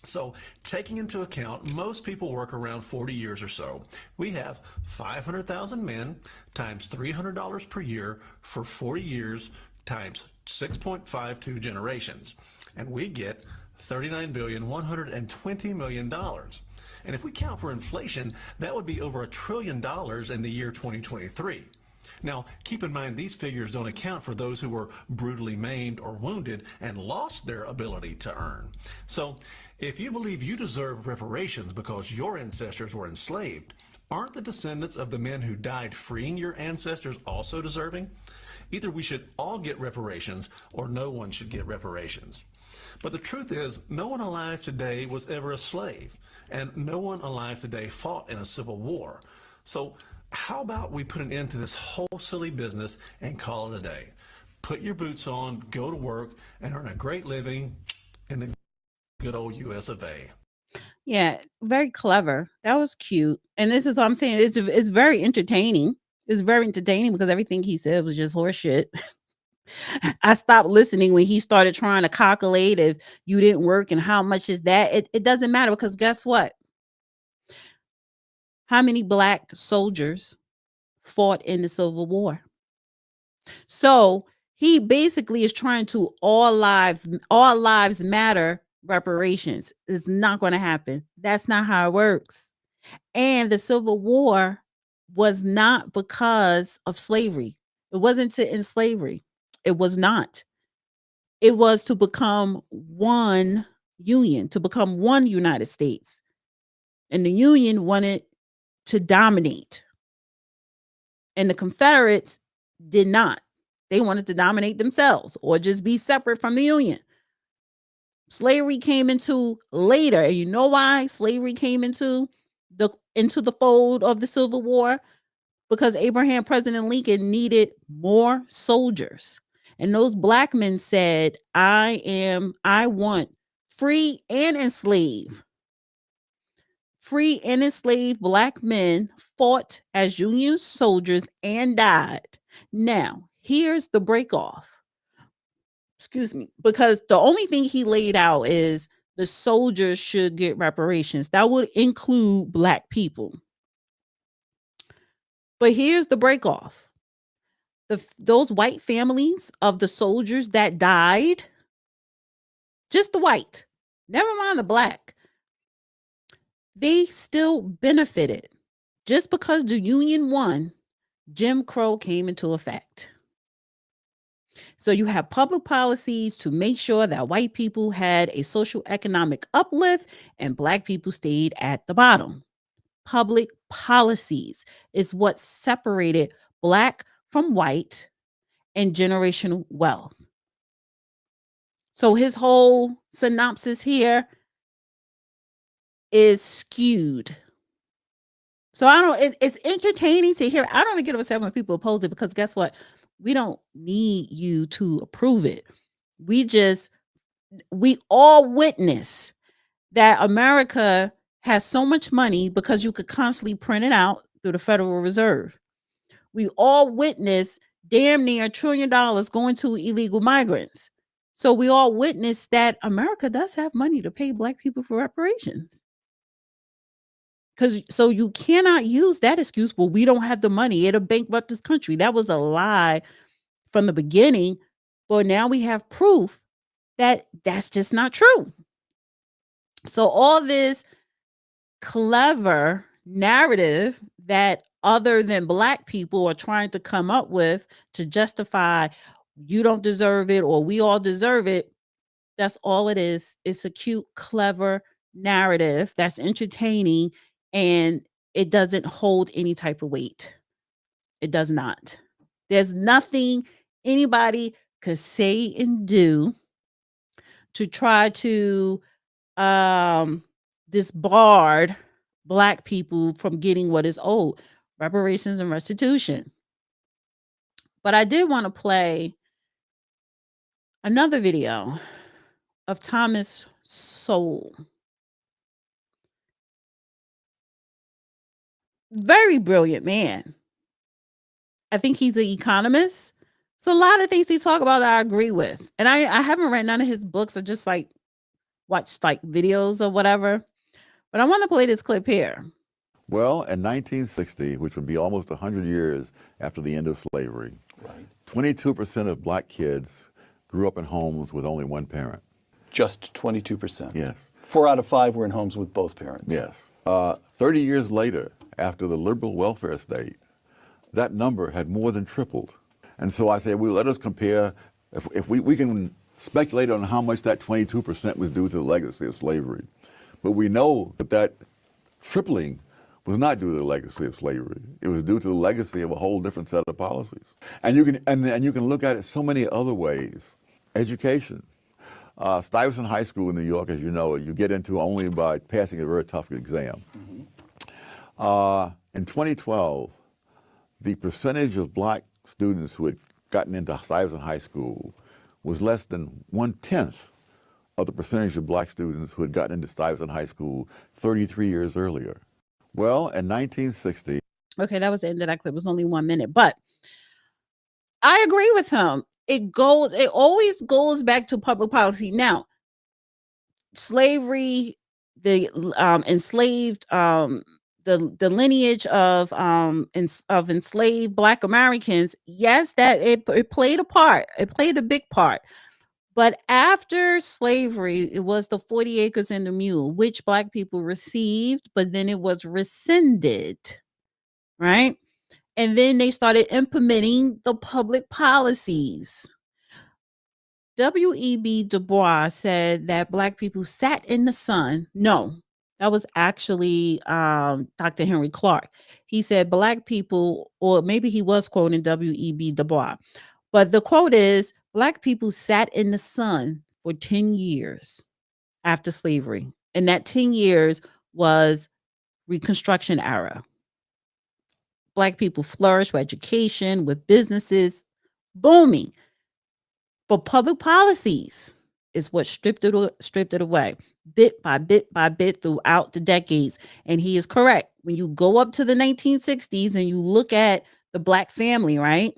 So, taking into account most people work around 40 years or so, we have 500,000 men times $300 per year for 40 years times 6.52 generations, and we get $39,120 million. And if we count for inflation, that would be over $1 trillion in the year 2023. Now, keep in mind, these figures don't account for those who were brutally maimed or wounded and lost their ability to earn. So, if you believe you deserve reparations because your ancestors were enslaved, aren't the descendants of the men who died freeing your ancestors also deserving? Either we should all get reparations or no one should get reparations. But the truth is, no one alive today was ever a slave, and no one alive today fought in a civil war. So how about we put an end to this whole silly business and call it a day? Put your boots on, go to work, and earn a great living in the good old US of A. Yeah, very clever. That was cute. And this is what I'm saying. It's very entertaining. It's very entertaining because everything he said was just horseshit. I stopped listening when he started trying to calculate if you didn't work and how much is that. It doesn't matter because guess what? How many black soldiers fought in the Civil War? So he basically is trying to all lives matter reparations. It's not going to happen. That's not how it works. And the Civil War was not because of slavery. It wasn't to end slavery. It was not. It was to become one union, to become one United States. And the Union wanted to dominate. And the Confederates did not. They wanted to dominate themselves or just be separate from the Union. Slavery came into later. And you know why slavery came into the fold of the Civil War? Because President Lincoln needed more soldiers. And those black men said, I want free and enslaved. Free and enslaved black men fought as Union soldiers and died. Now, here's the break off. Excuse me, because the only thing he laid out is the soldiers should get reparations. That would include black people. But here's the break off. Those white families of the soldiers that died, just the white, never mind the black, they still benefited. Just because the Union won, Jim Crow came into effect. So you have public policies to make sure that white people had a social economic uplift and black people stayed at the bottom. Public policies is what separated black from white and generational wealth. So his whole synopsis here is skewed. So it's entertaining to hear. I don't even get upset when people oppose it because guess what? We don't need you to approve it. We all witness that America has so much money because you could constantly print it out through the Federal Reserve. We all witness damn near $1 trillion going to illegal migrants. So we all witness that America does have money to pay black people for reparations. So you cannot use that excuse, well, we don't have the money. It'll bankrupt this country. That was a lie from the beginning. But now we have proof that that's just not true. So all this clever narrative that other than black people are trying to come up with to justify you don't deserve it or we all deserve it, that's all it is. It's a cute, clever narrative that's entertaining and it doesn't hold any type of weight. It does not. There's nothing anybody could say and do to try to disbarred black people from getting what is owed, reparations and restitution. But I did want to play another video of Thomas Sowell. Very brilliant man. I think he's an economist. So a lot of things he talk about I agree with. And I haven't read none of his books. I just watched videos or whatever. But I want to play this clip here. Well, in 1960, which would be almost 100 years after the end of slavery, 22% of black kids grew up in homes with only one parent. Just 22%? Yes. 4 out of 5 were in homes with both parents? Yes. 30 years later, after the liberal welfare state, that number had more than tripled. And so I said, well, let us compare, if we can speculate on how much that 22% was due to the legacy of slavery. But we know that tripling was not due to the legacy of slavery. It was due to the legacy of a whole different set of policies. And you can look at it so many other ways. Education. Stuyvesant High School in New York, as you know, you get into only by passing a very tough exam. In 2012, the percentage of black students who had gotten into Stuyvesant High School was less than 1/10 of the percentage of black students who had gotten into Stuyvesant High School 33 years earlier. Well, in 1960. Okay, that was the end of that clip. It was only 1 minute, but I agree with him. It always goes back to public policy. Now, slavery, the enslaved, the lineage of enslaved Black Americans, yes, that it played a part. It played a big part. But after slavery, it was the 40 acres and the mule, which Black people received, but then it was rescinded, right? And then they started implementing the public policies. W.E.B. Du Bois said that Black people sat in the sun. No, that was actually Dr. Henry Clark. He said Black people, or maybe he was quoting W.E.B. Du Bois, but the quote is, Black people sat in the sun for 10 years after slavery. And that 10 years was Reconstruction era. Black people flourished with education, with businesses booming. But public policies is what stripped it away, bit by bit throughout the decades. And he is correct. When you go up to the 1960s and you look at the Black family, right?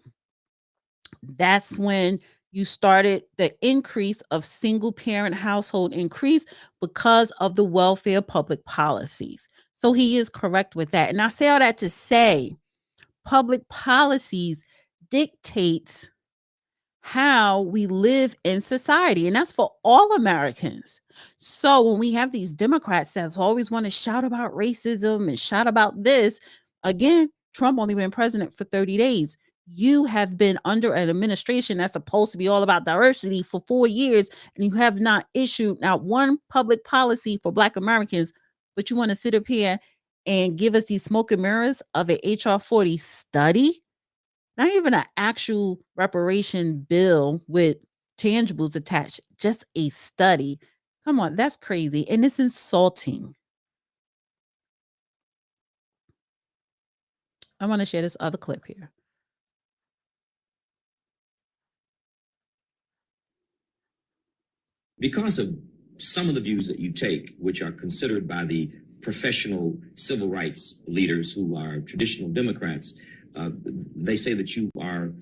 That's when you started the increase of single parent household increase because of the welfare public policies. So he is correct with that. And I say all that to say public policies dictates how we live in society. And that's for all Americans. So when we have these Democrats that always want to shout about racism and shout about this, again, Trump only been president for 30 days. You have been under an administration that's supposed to be all about diversity for 4 years, and you have not issued not one public policy for Black Americans, but you want to sit up here and give us these smoke and mirrors of an HR 40 study, not even an actual reparation bill with tangibles attached, just a study. Come on, that's crazy, and it's insulting. I want to share this other clip here. Because of some of the views that you take, which are considered by the professional civil rights leaders who are traditional Democrats, they say that you are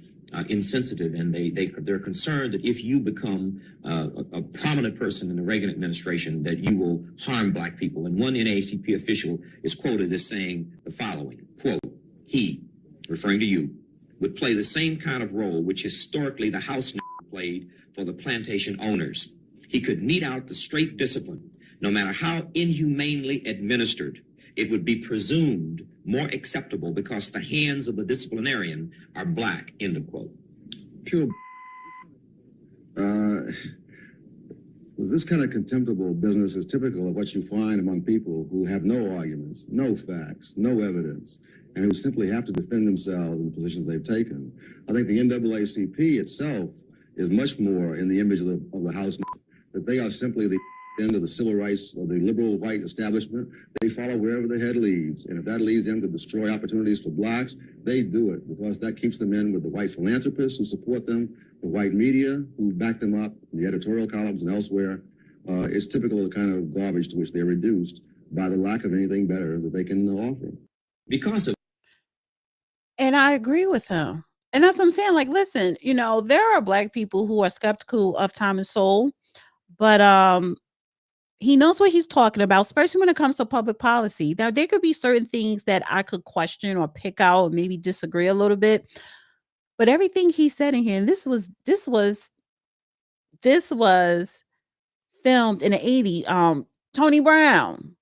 insensitive, and they're concerned that if you become a prominent person in the Reagan administration, that you will harm Black people. And one NAACP official is quoted as saying the following, quote, he, referring to you, would play the same kind of role which historically the House played for the plantation owners. He could mete out the straight discipline, no matter how inhumanely administered. It would be presumed more acceptable because the hands of the disciplinarian are Black, end of quote. Pure. This kind of contemptible business is typical of what you find among people who have no arguments, no facts, no evidence, and who simply have to defend themselves in the positions they've taken. I think the NAACP itself is much more in the image of the House, that they are simply the end of the civil rights of the liberal white establishment. They follow wherever the head leads. And if that leads them to destroy opportunities for Blacks, they do it because that keeps them in with the white philanthropists who support them, the white media who back them up, the editorial columns and elsewhere. It's typical of the kind of garbage to which they're reduced by the lack of anything better that they can offer. Because of. And I agree with him. And that's what I'm saying. Like, listen, there are Black people who are skeptical of Thomas Sowell, but he knows what he's talking about, especially when it comes to public policy. Now, there could be certain things that I could question or pick out or maybe disagree a little bit. But everything he said in here, and this was filmed in the 80s, Tony Brown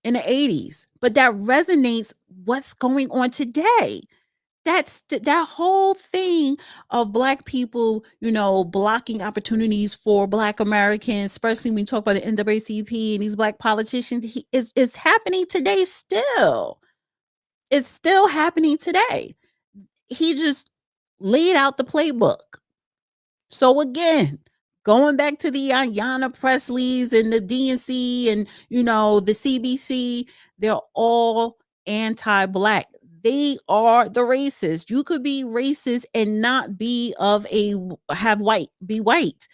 in the 80s. But that resonates what's going on today. that whole thing of Black people, blocking opportunities for Black Americans, especially when you talk about the NAACP and these Black politicians, is happening today still. It's still happening today. He just laid out the playbook. So again, going back to the Ayanna Presleys and the DNC and the CBC, they're all anti-Black. They are the racist. You could be racist and not be be white.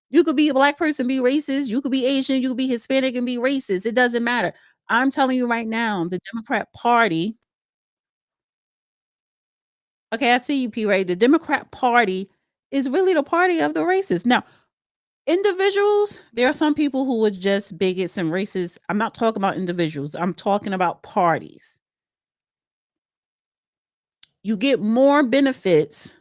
You could be a Black person, be racist. You could be Asian. You could be Hispanic and be racist. It doesn't matter. I'm telling you right now, the Democrat Party. Okay, I see you, P. Ray. The Democrat Party is really the party of the racists. Now, individuals, there are some people who are just bigots and racists. I'm not talking about individuals. I'm talking about parties. You get more benefits,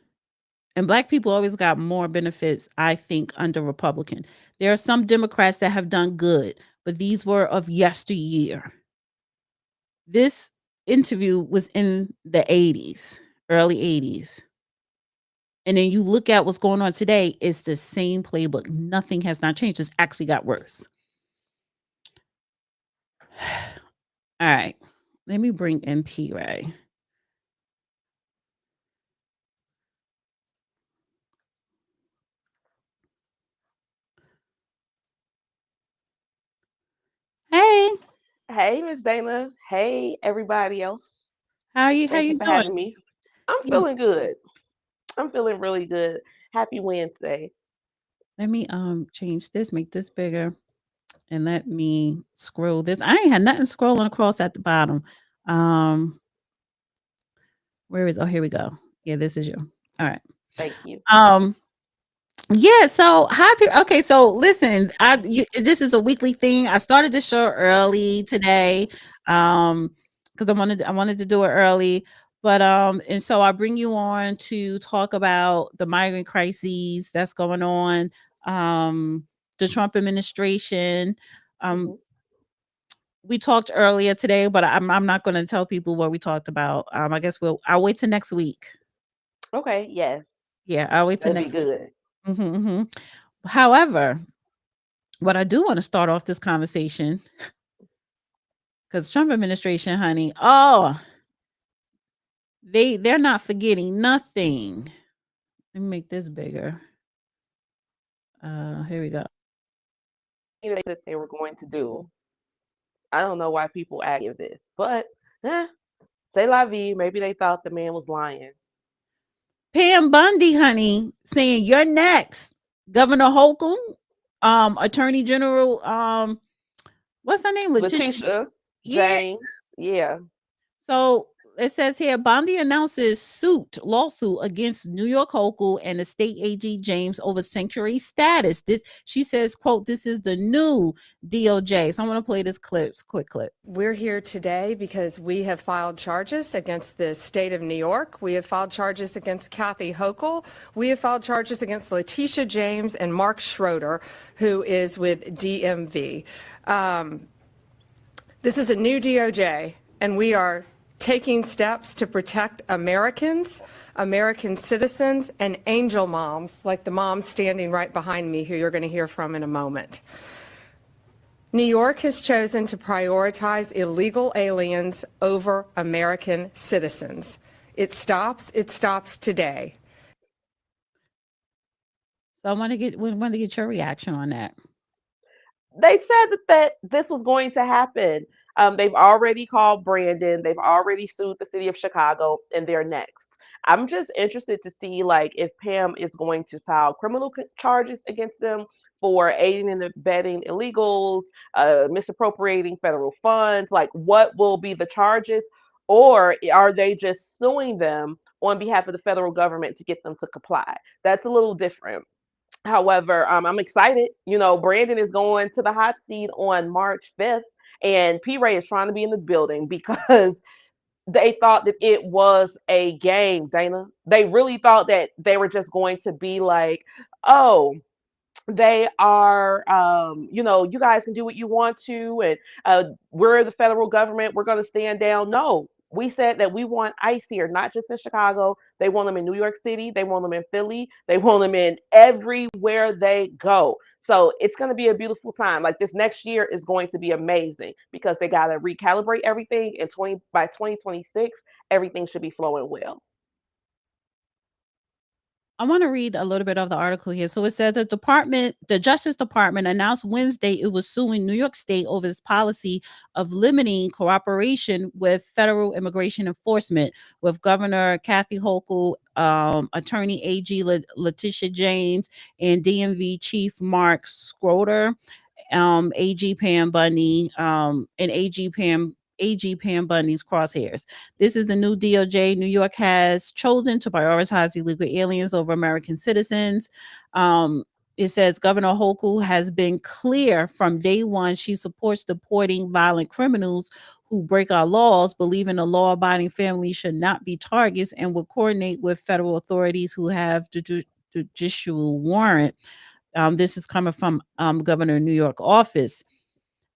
and Black people always got more benefits, I think, under Republican. There are some Democrats that have done good, but these were of yesteryear. This interview was in the 80s, early 80s. And then you look at what's going on today, it's the same playbook. Nothing has not changed. It's actually got worse. All right. Let me bring in P. Ray. Hey. Hey, Miss Dana. Hey, everybody else. How you Thank you for doing? having me. I'm Yeah. feeling good. I'm feeling really good. Happy Wednesday. Let me change this, make this bigger, and let me scroll this. I ain't had nothing scrolling across at the bottom. Where is here we go. Yeah, this is you. All right. Thank you. Yeah, so happy. Okay, so listen, this is a weekly thing. I started the show early today, because I wanted to do it early, but and so I bring you on to talk about the migrant crises that's going on, the Trump administration. We talked earlier today, but I'm not going to tell people what we talked about. I guess I'll wait till next week. Okay, yes. Yeah, I'll wait till That'd be next week. good. Mm-hmm. However, what I do want to start off this conversation, because Trump administration, honey, they're not forgetting nothing. Let me make this bigger. Here we go. That they were going to do. I don't know why people act of this, but say la vie. Maybe they thought the man was lying. Pam Bundy, honey, saying you're next. Governor Holcomb, Attorney General, what's her name? Letitia James. Yeah. So it says here, Bondi announces lawsuit against New York Hochul and the state AG James over sanctuary status. She says, quote, this is the new DOJ. So I'm going to play this quick clip. We're here today because we have filed charges against the state of New York. We have filed charges against Kathy Hochul. We have filed charges against Letitia James and Mark Schroeder, who is with DMV. This is a new DOJ, and we are taking steps to protect Americans, American citizens, and angel moms, like the mom standing right behind me, who you're going to hear from in a moment. New York has chosen to prioritize illegal aliens over American citizens. It stops today. So I want to get your reaction on that. They said that this was going to happen. They've already called Brandon. They've already sued the city of Chicago, and they're next. I'm just interested to see, like, if Pam is going to file criminal charges against them for aiding and abetting illegals, misappropriating federal funds. Like, what will be the charges? Or are they just suing them on behalf of the federal government to get them to comply? That's a little different. However, I'm excited. Brandon is going to the hot seat on March 5th, and P. Ray is trying to be in the building because they thought that it was a game, Dana. They really thought that they were just going to be like, oh, they are, you guys can do what you want to, and we're the federal government. We're going to stand down. No, We said that we want ICE here, not just in Chicago. They want them in New York City. They want them in Philly. They want them in everywhere they go. So it's going to be a beautiful time. Like this next year is going to be amazing because they got to recalibrate everything. And by 2026, everything should be flowing well. I want to read a little bit of the article here. So it said the Justice Department announced Wednesday it was suing New York State over its policy of limiting cooperation with federal immigration enforcement, with Governor Kathy Hochul, Attorney AG Letitia James, and DMV Chief Mark Schroeder, AG Pam Bundy, and AG Pam Bundy's crosshairs. This is the new DOJ. New York has chosen to prioritize illegal aliens over American citizens. It says Governor Hochul has been clear from day one she supports deporting violent criminals who break our laws, believing a law-abiding family should not be targets, and will coordinate with federal authorities who have the judicial warrant. This is coming from Governor New York office.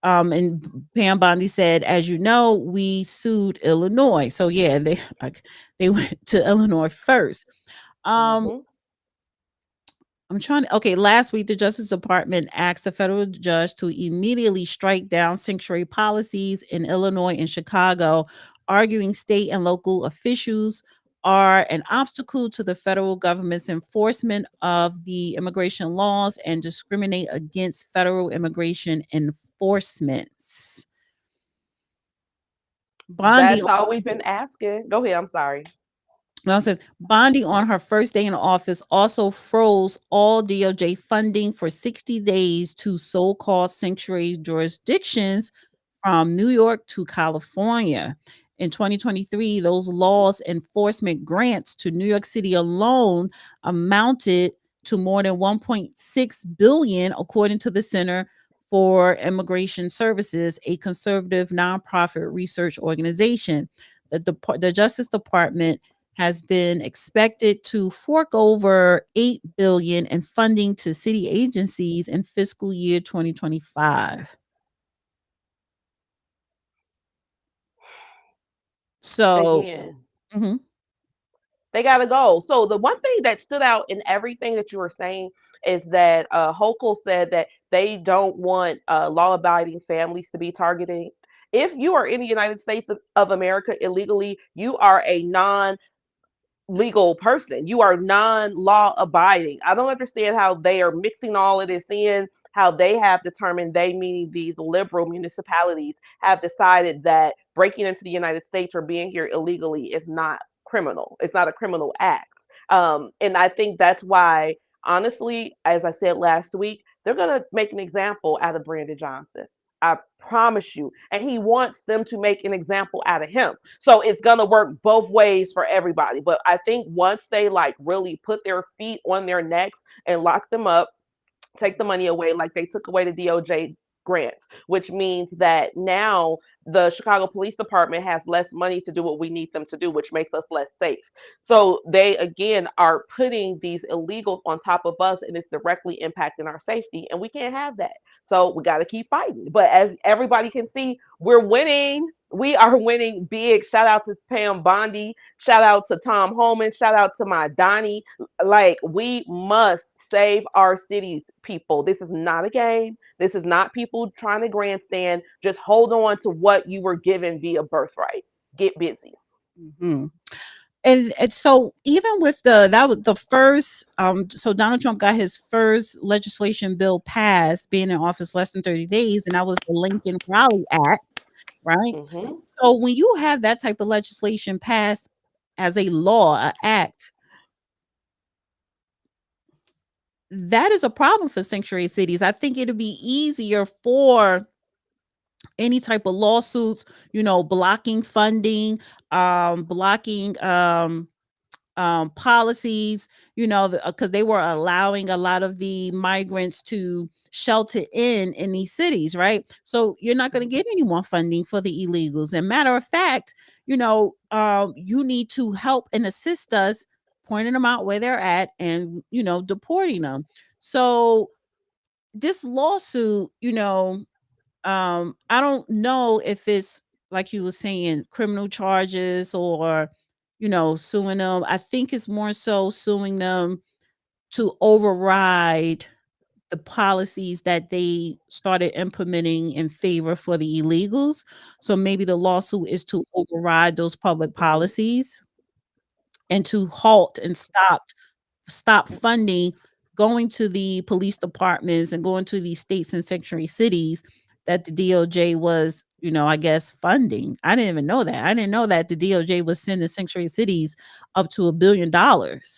And Pam Bondi said, as you know, we sued Illinois. So yeah, they went to Illinois first. Mhm. Last week, the Justice Department asked a federal judge to immediately strike down sanctuary policies in Illinois and Chicago, arguing state and local officials are an obstacle to the federal government's enforcement of the immigration laws and discriminate against federal immigration enforcements. Bondi That's all we've been asking. Go ahead. I'm sorry. Bondi on her first day in office also froze all DOJ funding for 60 days to so-called sanctuary jurisdictions from New York to California. In 2023, those laws enforcement grants to New York City alone amounted to more than 1.6 billion, according to the Center for Immigration Services, a conservative nonprofit research organization. The Justice Department has been expected to fork over $8 billion in funding to city agencies in fiscal year 2025. So, Again, mhm. they got to go. So the one thing that stood out in everything that you were saying is that Hochul said that they don't want law-abiding families to be targeted. If you are in the United States of America illegally, you are a legal person. You are non-law abiding. I don't understand how they are mixing all of this in, how they have determined, they meaning these liberal municipalities, have decided that breaking into the United States or being here illegally is not criminal. It's not a criminal act. And I think that's why, honestly, as I said last week, they're going to make an example out of Brandon Johnson. I promise you. And he wants them to make an example out of him. So it's going to work both ways for everybody. But I think once they like really put their feet on their necks and lock them up, take the money away like they took away the DOJ grants, which means that now the Chicago Police Department has less money to do what we need them to do, which makes us less safe. So they again are putting these illegals on top of us and it's directly impacting our safety. And we can't have that. So we got to keep fighting. But as everybody can see, we're winning. We are winning big. Shout out to Pam Bondi. Shout out to Tom Holman. Shout out to my Donnie. Like, we must save our cities, people. This is not a game. This is not people trying to grandstand. Just hold on to what you were given via birthright. Get busy. Mm-hmm. And so even with that was the first, so Donald Trump got his first legislation bill passed, being in office less than 30 days, and that was the Lincoln Raleigh Act, right? Mm-hmm. So when you have that type of legislation passed as a law, an act, that is a problem for sanctuary cities. I think it'll be easier for any type of lawsuits, blocking funding, blocking policies, because they were allowing a lot of the migrants to shelter in these cities, right? So you're not going to get any more funding for the illegals. And matter of fact, you need to help and assist us pointing them out where they're at and, deporting them. So this lawsuit, I don't know if it's like you were saying, criminal charges or, suing them. I think it's more so suing them to override the policies that they started implementing in favor for the illegals. So maybe the lawsuit is to override those public policies and to halt and stop funding going to the police departments and going to these states and sanctuary cities that the DOJ was, I guess funding. I didn't even know that. I didn't know that the DOJ was sending sanctuary cities up to $1 billion. Mm-hmm.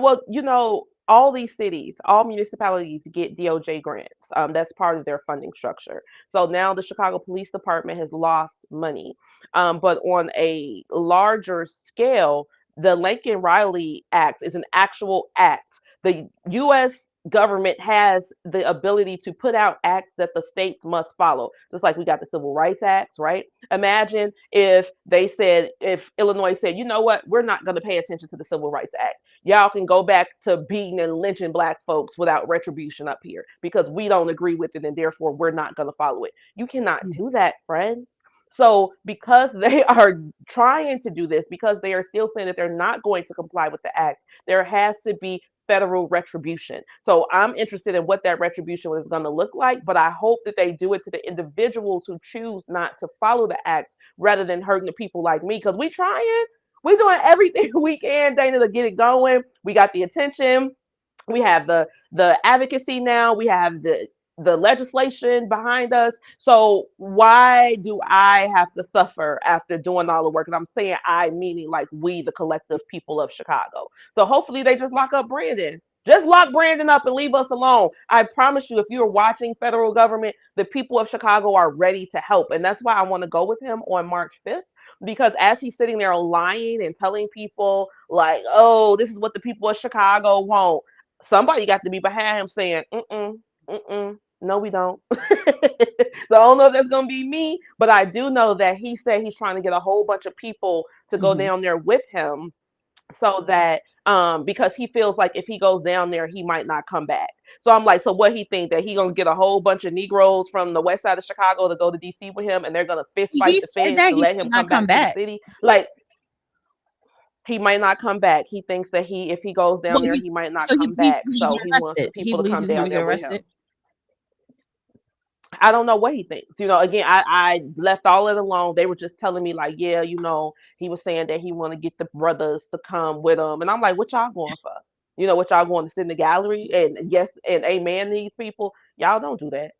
Well, all these cities, all municipalities get DOJ grants. That's part of their funding structure. So now the Chicago Police Department has lost money. But on a larger scale, the Lincoln Riley Act is an actual act. The U.S. government has the ability to put out acts that the states must follow. Just like we got the Civil Rights Acts, right? Imagine if Illinois said, you know what, we're not going to pay attention to the Civil Rights Act. Y'all can go back to beating and lynching Black folks without retribution up here because we don't agree with it and therefore we're not going to follow it. You cannot do that, friends. So because they are trying to do this, because they are still saying that they're not going to comply with the acts, there has to be federal retribution. So I'm interested in what that retribution is going to look like, but I hope that they do it to the individuals who choose not to follow the acts rather than hurting the people like me, because we trying. We're doing everything we can, Dana, to get it going. We got the attention. We have the advocacy now. We have the legislation behind us. So why do I have to suffer after doing all the work? And I'm saying I, meaning like we, the collective people of Chicago. So hopefully they just lock up Brandon. Just lock Brandon up and leave us alone. I promise you, if you're watching federal government, the people of Chicago are ready to help. And that's why I want to go with him on March 5th. Because as he's sitting there lying and telling people like, oh, this is what the people of Chicago want, somebody got to be behind him saying, no, we don't. So I don't know if that's gonna be me, but I do know that he said he's trying to get a whole bunch of people to go down there with him so that because he feels like if he goes down there, he might not come back. So I'm like, so what he think that he gonna get a whole bunch of Negroes from the west side of Chicago to go to DC with him, and they're gonna fist fight He the said feds that to he let might him not come come back to the back. city? Like he might not come back. He thinks that if he goes down there, he might not So he come believes back. he's gonna So get he wants the arrested. He people to believes come he's down gonna get there with him. arrested. I don't know what he thinks. Again, I left all it alone. They were just telling me like, yeah, he was saying that he want to get the brothers to come with him, and I'm like, what y'all going for? What y'all going to sit in the gallery and yes and amen these people? Y'all don't do that.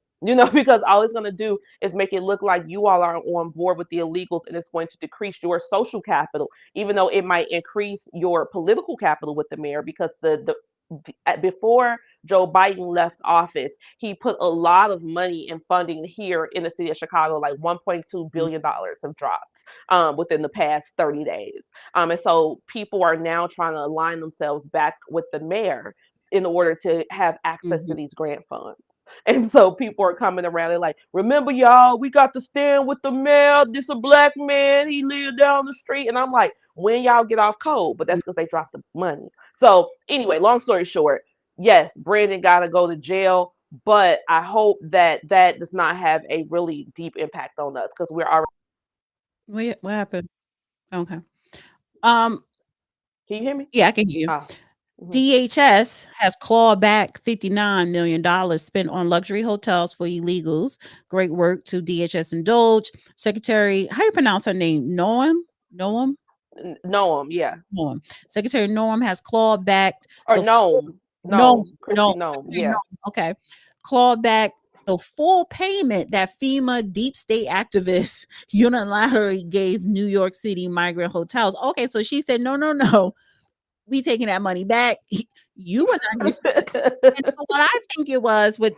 Because all it's going to do is make it look like you all are on board with the illegals, and it's going to decrease your social capital, even though it might increase your political capital with the mayor, because before Joe Biden left office, he put a lot of money in funding here in the city of Chicago, like $1.2 billion have dropped within the past 30 days. And so people are now trying to align themselves back with the mayor in order to have access to these grant funds. And so people are coming around. They're like, remember, y'all, we got to stand with the mayor. This a Black man. He lived down the street. And I'm like, when y'all get off code? But that's because they dropped the money. So anyway, long story short, yes, Brandon got to go to jail. But I hope that does not have a really deep impact on us, because we're already. What happened? Okay. Can you hear me? Yeah, I can hear you. DHS has clawed back $59 million spent on luxury hotels for illegals. Great work to DHS Indulge. Secretary, how you pronounce her name? Noam, yeah. Noam. Secretary Noam has clawed back. Or Noam. Christy Noam. Yeah. Okay. Clawed back the full payment that FEMA deep state activists unilaterally gave New York City migrant hotels. Okay, so she said, no. We taking that money back. You were not responsible. And so what I think it was with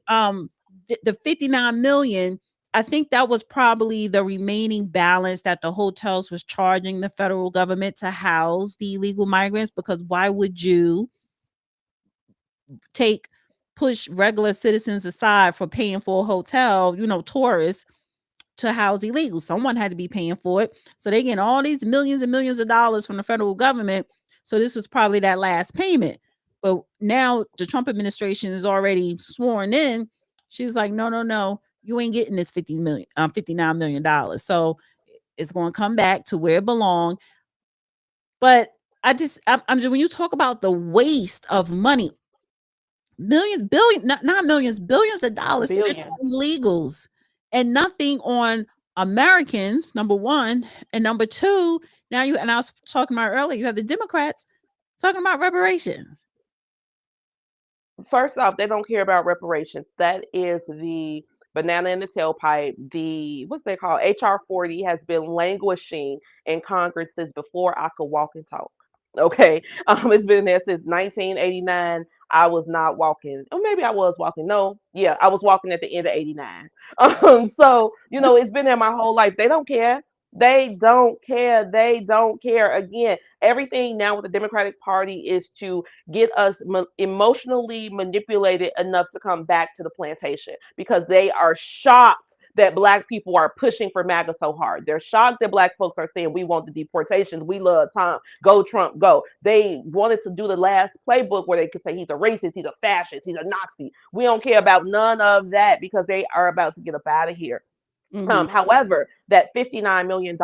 the 59 million, I think that was probably the remaining balance that the hotels was charging the federal government to house the illegal migrants, because why would you push regular citizens aside for paying for a hotel, tourists, to house illegals? Someone had to be paying for it. So they get all these millions and millions of dollars from the federal government. So this was probably that last payment. But now the Trump administration is already sworn in. She's like, no. you ain't getting this $59 million. So it's going to come back to where it belongs. But I'm just when you talk about the waste of money, millions, billion, not millions, billions of dollars spent Billion. on illegals and nothing on Americans, number one. And number two, now and I was talking about earlier, you have the Democrats talking about reparations. First off, they don't care about reparations. That is the banana in the tailpipe. The what's they call HR 40 has been languishing in Congress since before I could walk and talk. Okay, it's been there since 1989. I was not walking, or maybe I was walking. No, yeah, I was walking at the end of '89. So it's been there my whole life. They don't care. They don't care. They don't care. Again, everything now with the Democratic Party is to get us emotionally manipulated enough to come back to the plantation because they are shocked that black people are pushing for MAGA so hard. They're shocked that black folks are saying we want the deportations. We love Tom. Go Trump, go. They wanted to do the last playbook where they could say he's a racist, he's a fascist, he's a Nazi. We don't care about none of that because they are about to get up out of here. However, that $59 million,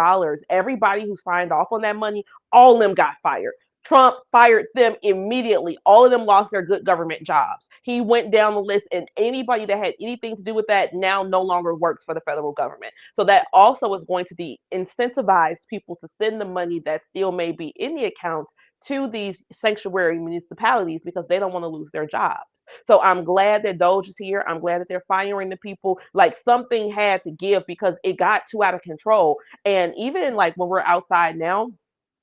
everybody who signed off on that money, all of them got fired. Trump fired them immediately. All of them lost their good government jobs. He went down the list, and anybody that had anything to do with that now no longer works for the federal government. So that also is going to incentivize people to send the money that still may be in the accounts to these sanctuary municipalities because they don't want to lose their jobs. So I'm glad that Doge is here. I'm glad that they're firing the people. Like something had to give because it got too out of control. And even like when we're outside now,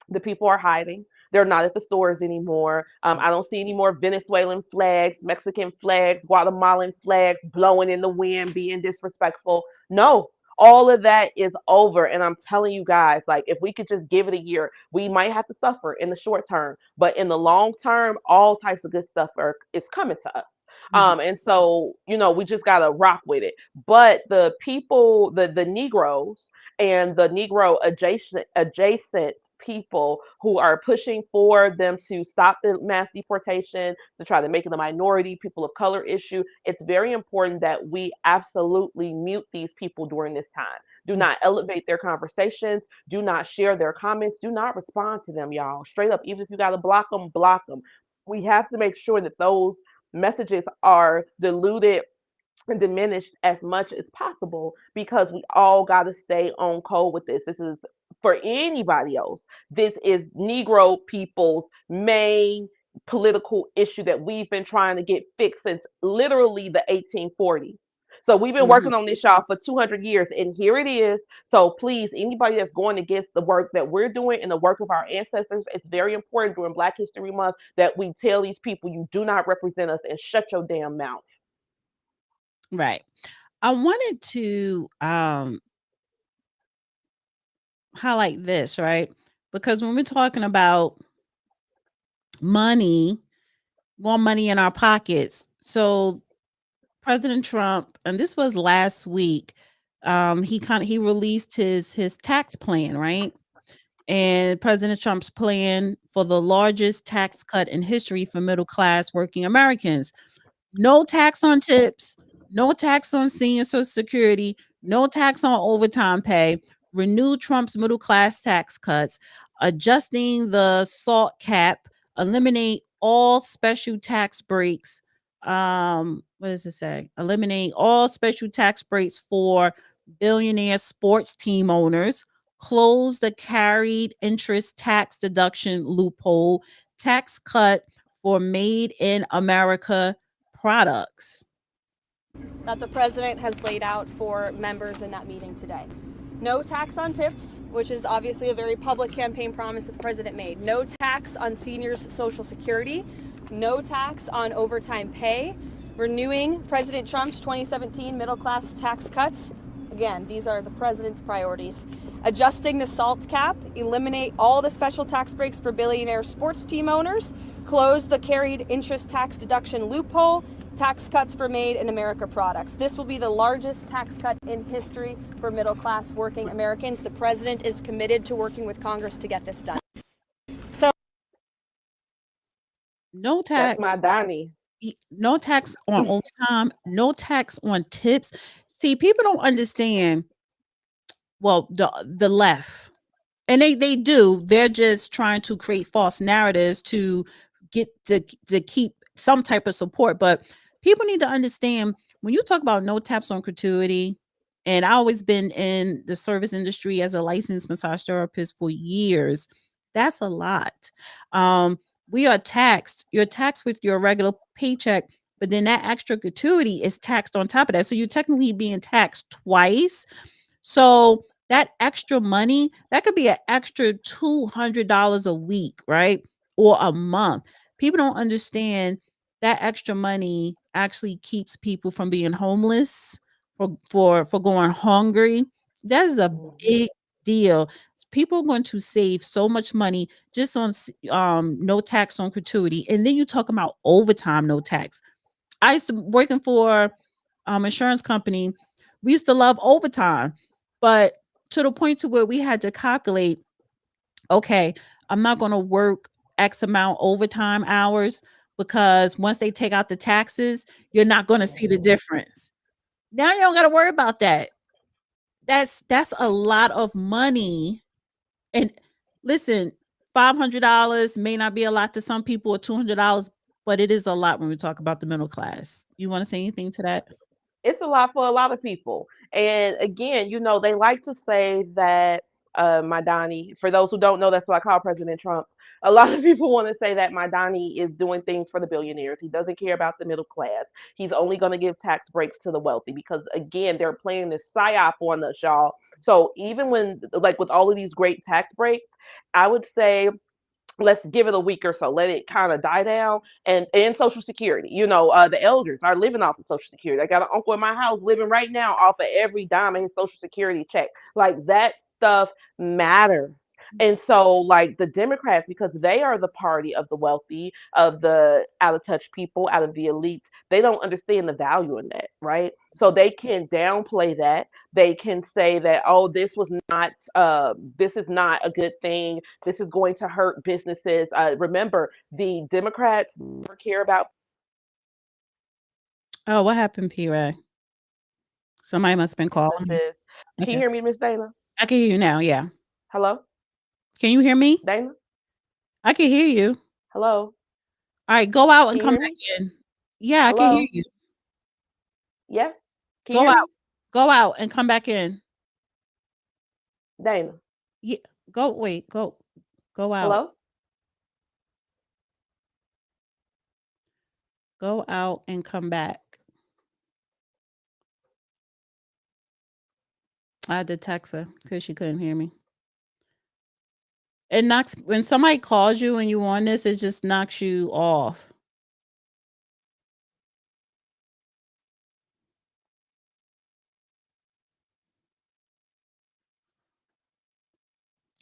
the people are hiding. They're not at the stores anymore. I don't see any more Venezuelan flags, Mexican flags, Guatemalan flags blowing in the wind, being disrespectful. No, all of that is over. And I'm telling you guys, like, if we could just give it a year, we might have to suffer in the short term, but in the long term, all types of good stuff is coming to us. And so, we just got to rock with it. But the people, the Negroes and the Negro adjacent people who are pushing for them to stop the mass deportation, to try to make it a minority, people of color issue, it's very important that we absolutely mute these people during this time. Do not elevate their conversations. Do not share their comments. Do not respond to them, y'all. Straight up, even if you got to block them, block them. We have to make sure that those messages are diluted and diminished as much as possible because we all got to stay on code with this. This is for anybody else. This is Negro people's main political issue that we've been trying to get fixed since literally the 1840s. So we've been working on this, y'all, for 200 years, and here it is. So please, anybody that's going against the work that we're doing and the work of our ancestors, it's very important during Black History Month that we tell these people you do not represent us and shut your damn mouth. Right. I wanted to highlight this, right? Because when we're talking about money, more money in our pockets. So President Trump, and this was last week, he released his tax plan, right? And President Trump's plan for the largest tax cut in history for middle class working Americans. No tax on tips, no tax on senior Social Security, no tax on overtime pay, renew Trump's middle class tax cuts, adjusting the SALT cap, eliminate all special tax breaks. What does it say? Eliminate all special tax breaks for billionaire sports team owners, close the carried interest tax deduction loophole, tax cut for made in America products that the president has laid out for members in that meeting today. No tax on tips, which is obviously a very public campaign promise that the president made. No tax on seniors' Social Security. No tax on overtime pay. Renewing President Trump's 2017 middle class tax cuts. Again, these are the president's priorities. Adjusting the SALT cap, eliminate all the special tax breaks for billionaire sports team owners, close the carried interest tax deduction loophole, tax cuts for made in America products. This will be the largest tax cut in history for middle class working Americans. The president is committed to working with Congress to get this done. So, no tax. That's my Donnie. No tax on overtime, no tax on tips. See, people don't understand. Well, the left, and they do. They're just trying to create false narratives to get to keep some type of support. But people need to understand when you talk about no taps on gratuity. And I always been in the service industry as a licensed massage therapist for years. That's a lot. Um, we are taxed. You're taxed with your regular paycheck, but then that extra gratuity is taxed on top of that. So you're technically being taxed twice. So that extra money, that could be an extra $200 a week, right? Or a month. People don't understand that extra money actually keeps people from being homeless, for going hungry. That is a big deal. People are going to save so much money just on no tax on gratuity. And then you talk about overtime, no tax. I used to working for insurance company. We used to love overtime, but to the point to where we had to calculate, okay, I'm not going to work X amount overtime hours because once they take out the taxes, you're not going to see the difference. Now you don't got to worry about that. That's a lot of money. And listen, $500 may not be a lot to some people, or $200, but it is a lot when we talk about the middle class. You want to say anything to that? It's a lot for a lot of people. And again, they like to say that Madani, for those who don't know, that's what I call President Trump. A lot of people want to say that Madani is doing things for the billionaires. He doesn't care about the middle class. He's only going to give tax breaks to the wealthy because, again, they're playing this psyop on us, y'all. So even when, like, with all of these great tax breaks, I would say let's give it a week or so, let it kind of die down. And social security, the elders are living off of social security. I got an uncle in my house living right now off of every dime of his social security check. Like, that stuff matters. And so, like, the Democrats, because they are the party of the wealthy, of the out of touch people, out of the elites, they don't understand the value in that, right? So they can downplay that. They can say that, oh, this is not a good thing. This is going to hurt businesses. Remember, the Democrats never care about. Oh, what happened, P. Ray? Somebody must have been calling me. Businesses. Can you Okay. hear me, Miss Dana? I can hear you now. Yeah. Hello, Can you hear me? Dana? I can hear you. Hello, All right. Go out and can you come hear back me? in. Yeah, I can hear Hello, you. yes, can you Go hear out. me, Go out and come back in. Dana? Yeah. Wait. Go out. Hello. Go out and come back. I had to text her because she couldn't hear me. It knocks when somebody calls you and you on this, it just knocks you off.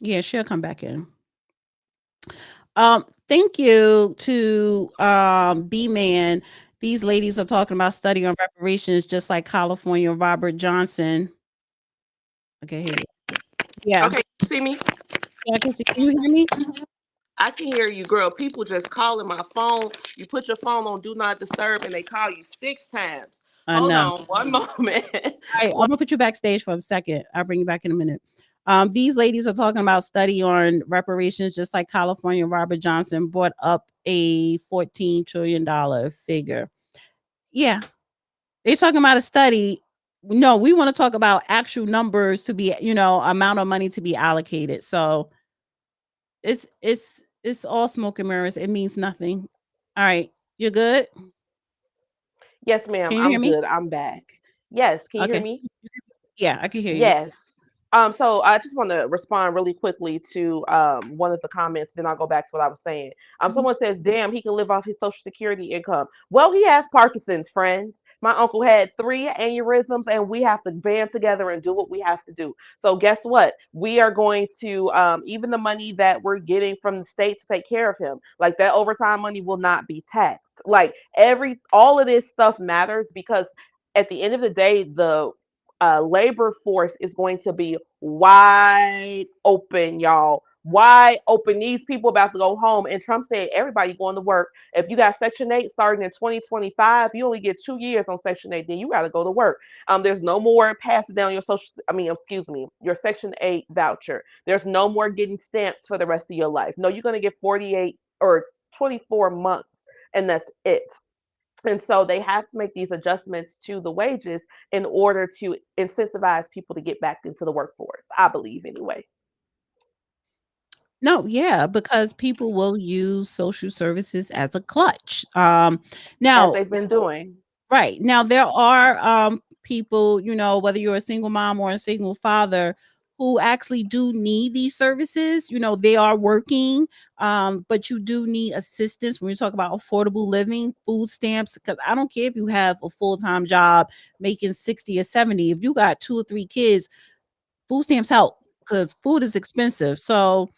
Yeah, she'll come back in. Thank you to B Man. These ladies are talking about study on reparations, just like California Robert Johnson. Okay, here. Yeah, Okay, you see me? yeah, I can see. Can you hear me? I can hear you, girl. People just calling my phone. You put your phone on do not disturb and they call you 6 times. I Hold know. on one moment. All right, I'm gonna put you backstage for a second. I'll bring you back in a minute. These ladies are talking about study on reparations, just like California Robert Johnson brought up a $14 trillion figure. Yeah, they're talking about a study. No, we want to talk about actual numbers to be, amount of money to be allocated. So it's all smoke and mirrors. It means nothing. All right, you're good. Yes, ma'am. Can you I'm hear me? good. I'm back. Yes, can you hear Okay. me? Yeah, I can hear you. Yes. So I just want to respond really quickly to one of the comments, then I'll go back to what I was saying. Someone says, damn, he can live off his social security income. Well, he has Parkinson's, friend. My uncle had 3 aneurysms, and we have to band together and do what we have to do. So guess what? We are going to even the money that we're getting from the state to take care of him, like that overtime money will not be taxed. Like all of this stuff matters because at the end of the day, the labor force is going to be wide open, y'all. Why open these people about to go home? And Trump said everybody going to work. If you got Section 8 starting in 2025, you only get 2 years on Section 8. Then you got to go to work. There's no more passing down your your Section 8 voucher. There's no more getting stamps for the rest of your life. No, you're going to get 48 or 24 months, and that's it. And so they have to make these adjustments to the wages in order to incentivize people to get back into the workforce, I believe, anyway. No, yeah, because people will use social services as a clutch. As Now, they've been doing. right. Now there are people, whether you're a single mom or a single father, who actually do need these services. They are working, but you do need assistance when you talk about affordable living, food stamps. Because I don't care if you have a full-time job making 60 or 70. If you got 2 or 3 kids, food stamps help because food is expensive. So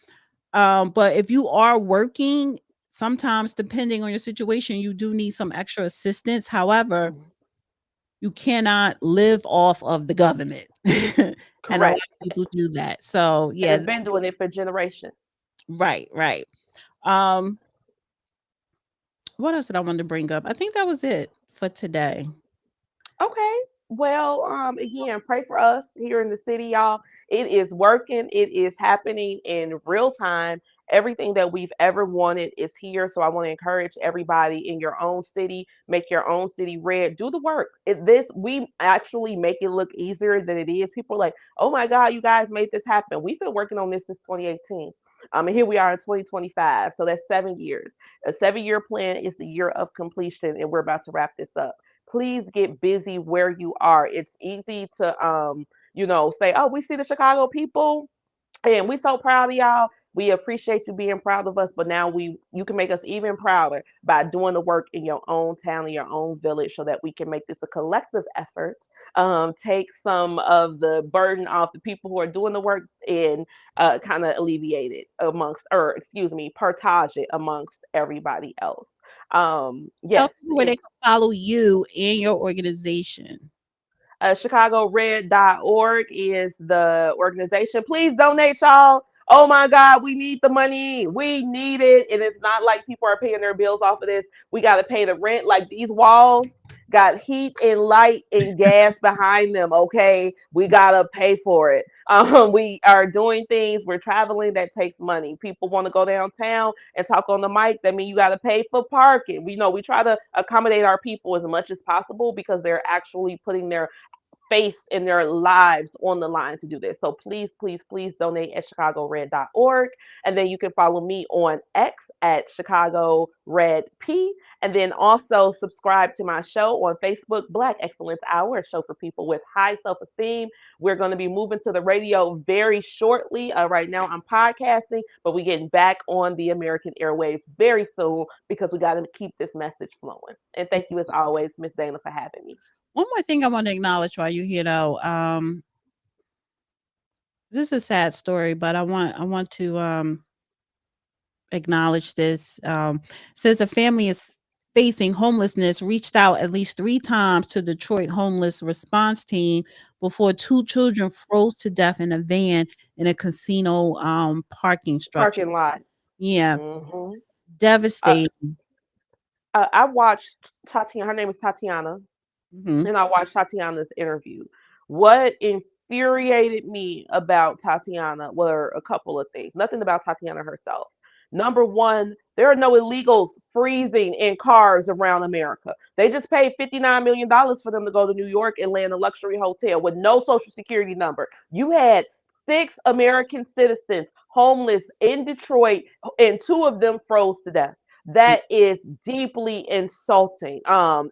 but if you are working, sometimes depending on your situation, you do need some extra assistance. However, you cannot live off of the government. And a lot Correct. of people do that. So And yeah, it's been doing it for generations. right, right. Um, what else did I want to bring up? I think that was it for today. Okay. Well, again, pray for us here in the city, y'all. It is working. It is happening in real time. Everything that we've ever wanted is here. So I want to encourage everybody in your own city, make your own city red. Do the work. We actually make it look easier than it is. People are like, oh my God, you guys made this happen. We've been working on this since 2018. And here we are in 2025. So that's 7 years. A 7-year plan is the year of completion, and we're about to wrap this up. Please get busy where you are. It's easy to say, oh, we see the Chicago people and we so proud of y'all. We appreciate you being proud of us, but now you can make us even prouder by doing the work in your own town, in your own village, so that we can make this a collective effort. Take some of the burden off the people who are doing the work and kind of alleviate it partage it amongst everybody else. Tell Yes, people where they can follow you and your organization. ChicagoRed.org is the organization. Please donate, y'all. Oh my God, we need the money. We need it. And it's not like people are paying their bills off of this. We got to pay the rent. Like these walls got heat and light and gas behind them. Okay. We got to pay for it. We are doing things. We're traveling. That takes money. People want to go downtown and talk on the mic. That means you got to pay for parking. We try to accommodate our people as much as possible because they're actually putting their face in their lives on the line to do this. So please, please, please donate at chicagored.org. And then you can follow me on X at ChicagoRedP. And then also subscribe to my show on Facebook, Black Excellence Hour, a show for people with high self-esteem. We're going to be moving to the radio very shortly. Right now I'm podcasting, but we're getting back on the American airwaves very soon because we got to keep this message flowing. And thank you as always, Miss Dana, for having me. One more thing I want to acknowledge while you're here, though. This is a sad story, but I want to acknowledge this. Says a family is facing homelessness reached out at least 3 times to Detroit homeless response team before 2 children froze to death in a van in a casino parking structure. Parking lot. Yeah, Mm-hmm. devastating. I watched Tatiana. Her name is Tatiana, Mhm. and I watched Tatiana's interview. What infuriated me about Tatiana were a couple of things. Nothing about Tatiana herself. Number one, there are no illegals freezing in cars around America. They just paid $59 million for them to go to New York and land in a luxury hotel with no social security number. You had 6 American citizens homeless in Detroit, and 2 of them froze to death. That is deeply insulting.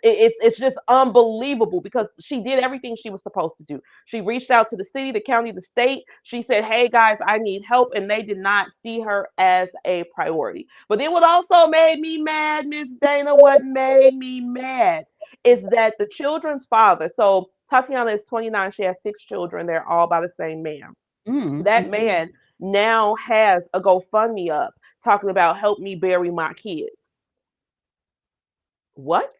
It's just unbelievable because she did everything she was supposed to do. She reached out to the city, the county, the state. She said, "Hey guys, I need help," and they did not see her as a priority. But then what also made me mad, Miss Dana, what made me mad is that the children's father. So Tatiana is 29. She has 6 children. They're all by the same man. That man now has a GoFundMe up talking about help me bury my kids. What?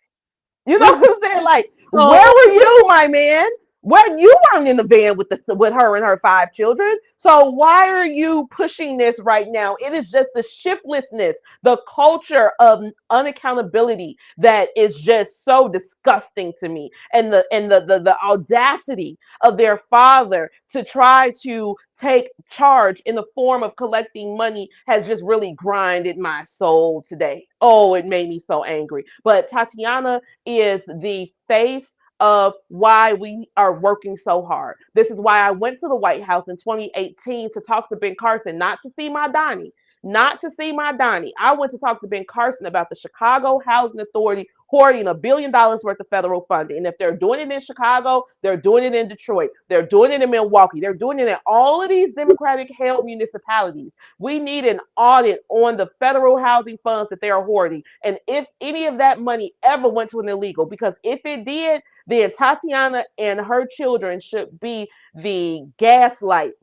You know what I'm saying? Like, where were you, my man? Well, you weren't in the van with her and her 5 children. So why are you pushing this right now? It is just the shiftlessness, the culture of unaccountability that is just so disgusting to me. And the audacity of their father to try to take charge in the form of collecting money has just really grinded my soul today. Oh, it made me so angry. But Tatiana is the face of why we are working so hard. This is why I went to the White House in 2018 to talk to Ben Carson, not to see my Donnie, not to see my Donnie. I went to talk to Ben Carson about the Chicago Housing Authority hoarding $1 billion worth of federal funding. And if they're doing it in Chicago, they're doing it in Detroit, they're doing it in Milwaukee, they're doing it in all of these Democratic held municipalities. We need an audit on the federal housing funds that they are hoarding. And if any of that money ever went to an illegal, because if it did, then Tatiana and her children should be the gaslight,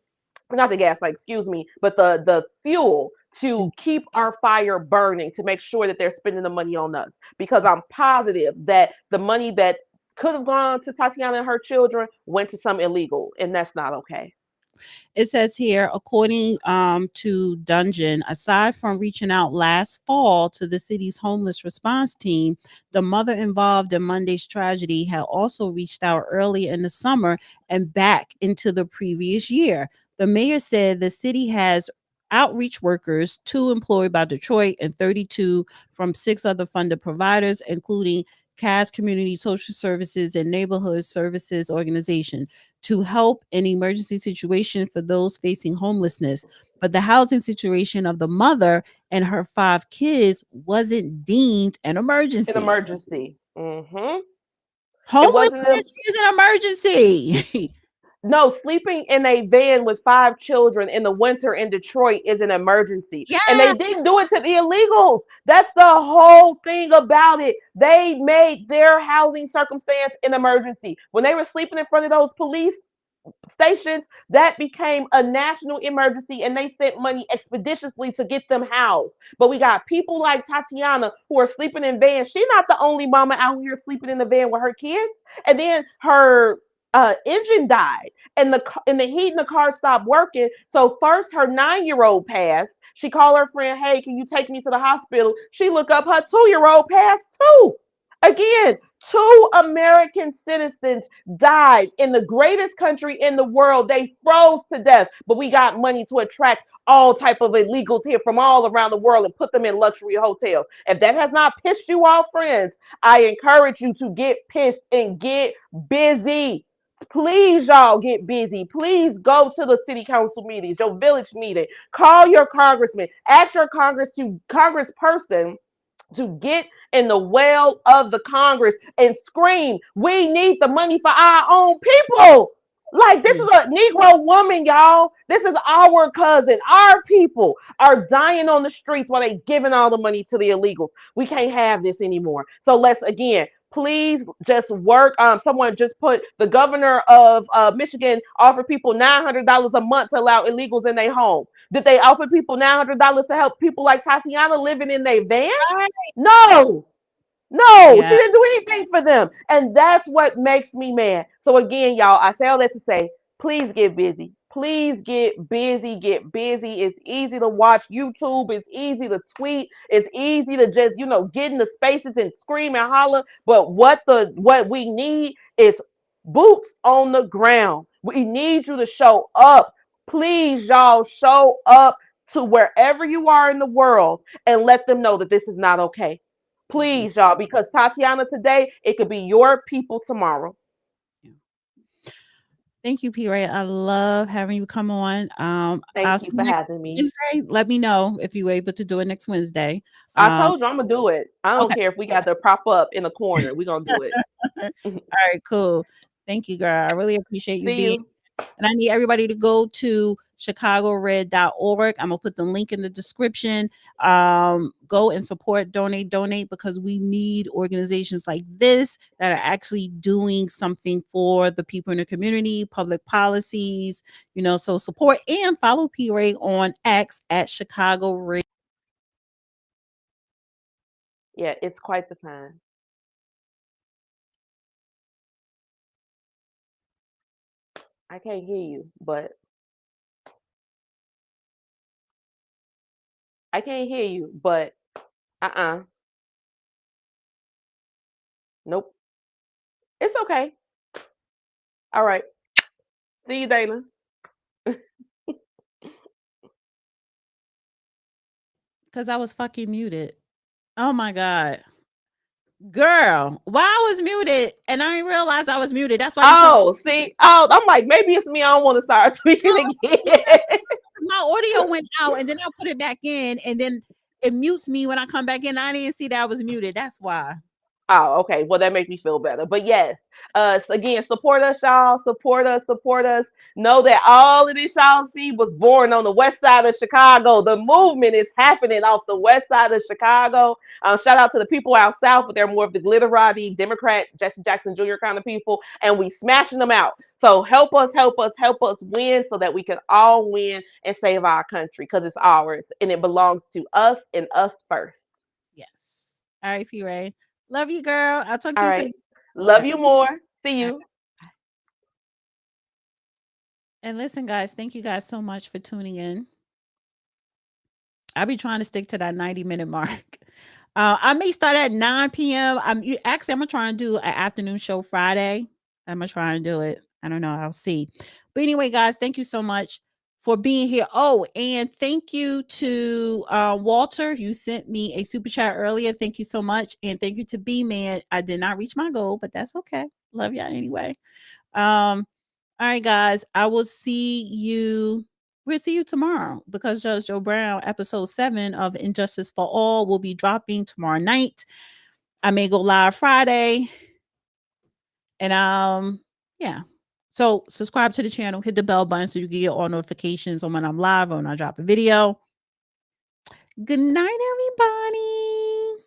not the gaslight, excuse me, but the fuel to keep our fire burning, to make sure that they're spending the money on us. Because I'm positive that the money that could have gone to Tatiana and her children went to some illegal, and that's not okay. It says here, according to Dungeon, aside from reaching out last fall to the city's homeless response team, the mother involved in Monday's tragedy had also reached out early in the summer and back into the previous year. The mayor said the city has outreach workers, 2 employed by Detroit and 32 from 6 other funded providers, including Cass Community Social Services and Neighborhood Services Organization, to help in emergency situation for those facing homelessness. But the housing situation of the mother and her 5 kids wasn't deemed an An emergency. emergency. It wasn't a, Homelessness is an emergency. no, sleeping in a van with 5 children in the winter in Detroit is an emergency. And Yeah. they didn't do it to the illegals. That's the whole thing about it. They made their housing circumstance an emergency. When they were sleeping in front of those police stations, that became a national emergency and they sent money expeditiously to get them housed. But we got people like Tatiana who are sleeping in vans. She's not the only mama out here sleeping in the van with her kids. And then her engine died and the heat in the car stopped working. So first her 9-year-old passed. She called her friend, hey, can you take me to the hospital? She looked up, her 2-year-old passed too. Again, 2 American citizens died in the greatest country in the world. They froze to death, but we got money to attract all type of illegals here from all around the world and put them in luxury hotels. If that has not pissed you off, friends, I encourage you to get pissed and get busy. Please, y'all, get busy. Please go to the city council meetings, your village meeting. Call your congressman. Ask your congressperson to get in the well of the Congress and scream, we need the money for our own people. Like, this is a Negro woman, y'all. This is our cousin. Our people are dying on the streets while they giving all the money to the illegals. We can't have this anymore. So let's, again, please just work. Someone just put the governor of Michigan offered people $900 a month to allow illegals in their home. Did they offer people $900 to help people like Tatiana living in their van? No, no, she Yeah. didn't do anything for them. And that's what makes me mad. So again, y'all, I say all that to say, please get busy. Please get busy, get busy. It's easy to watch YouTube. It's easy to tweet. It's easy to just, get in the spaces and scream and holler. But what we need is boots on the ground. We need you to show up. Please, y'all, show up to wherever you are in the world and let them know that this is not okay. Please, y'all, because Tatiana today, it could be your people tomorrow. Thank you, P. Ray. I love having you come on. I'll Thank see you you for next having me. Wednesday. Let me know if you were able to do it next Wednesday. I Um, told you I'm gonna do it. I don't okay. care if we got to prop up in the corner. We're gonna do it. All right, cool. Thank you, girl. I really appreciate you See being. you. And I need everybody to go to chicagored.org. I'm gonna put the link in the description. Go and support, donate, because we need organizations like this that are actually doing something for the people in the community, public policies, so support and follow P Ray on X at Chicago Red. Yeah, it's quite the time. I can't hear you, but I can't hear you, but nope. It's okay. All right. See you, Dana. Because I was fucking muted. Oh my God. Girl, why I was muted and I didn't realize I was muted. That's why you couldn't. Oh, see. Oh, I'm like, maybe it's me. I don't want to start tweaking again. My audio went out and then I put it back in and then it mutes me when I come back in. I didn't see that I was muted. That's why. Oh, okay. Well, that makes me feel better. But yes, again, support us, y'all. Support us. Support us. Know that all of this y'all see was born on the west side of Chicago. The movement is happening off the west side of Chicago. Shout out to the people out south, but they're more of the glitterati, Democrat, Jesse Jackson Jr. kind of people, and we smashing them out. So help us, help us, help us win so that we can all win and save our country because it's ours and it belongs to us and us first. Yes. All right, P. Ray. Love you, girl. I'll talk to All you right. soon. Love you more. See you. And listen, guys, thank you guys so much for tuning in. I'll be trying to stick to that 90-minute mark. I may start at 9 p.m. I'm gonna try and do an afternoon show Friday. I'm gonna try and do it. I don't know. I'll see. But anyway, guys, thank you so much for being here. Oh, and thank you to Walter. You sent me a super chat earlier. Thank you so much. And thank you to B-Man. I did not reach my goal, but that's okay. Love y'all anyway. All right, guys. I will see you. We'll see you tomorrow because Judge Joe Brown, episode 7 of Injustice for All, will be dropping tomorrow night. I may go live Friday. And yeah. So subscribe to the channel, hit the bell button so you can get all notifications on when I'm live or when I drop a video. Good night, everybody.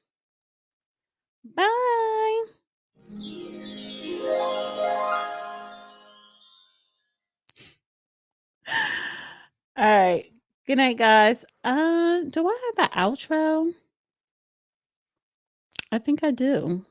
Bye. All right. Good night, guys. Do I have the outro? I think I do.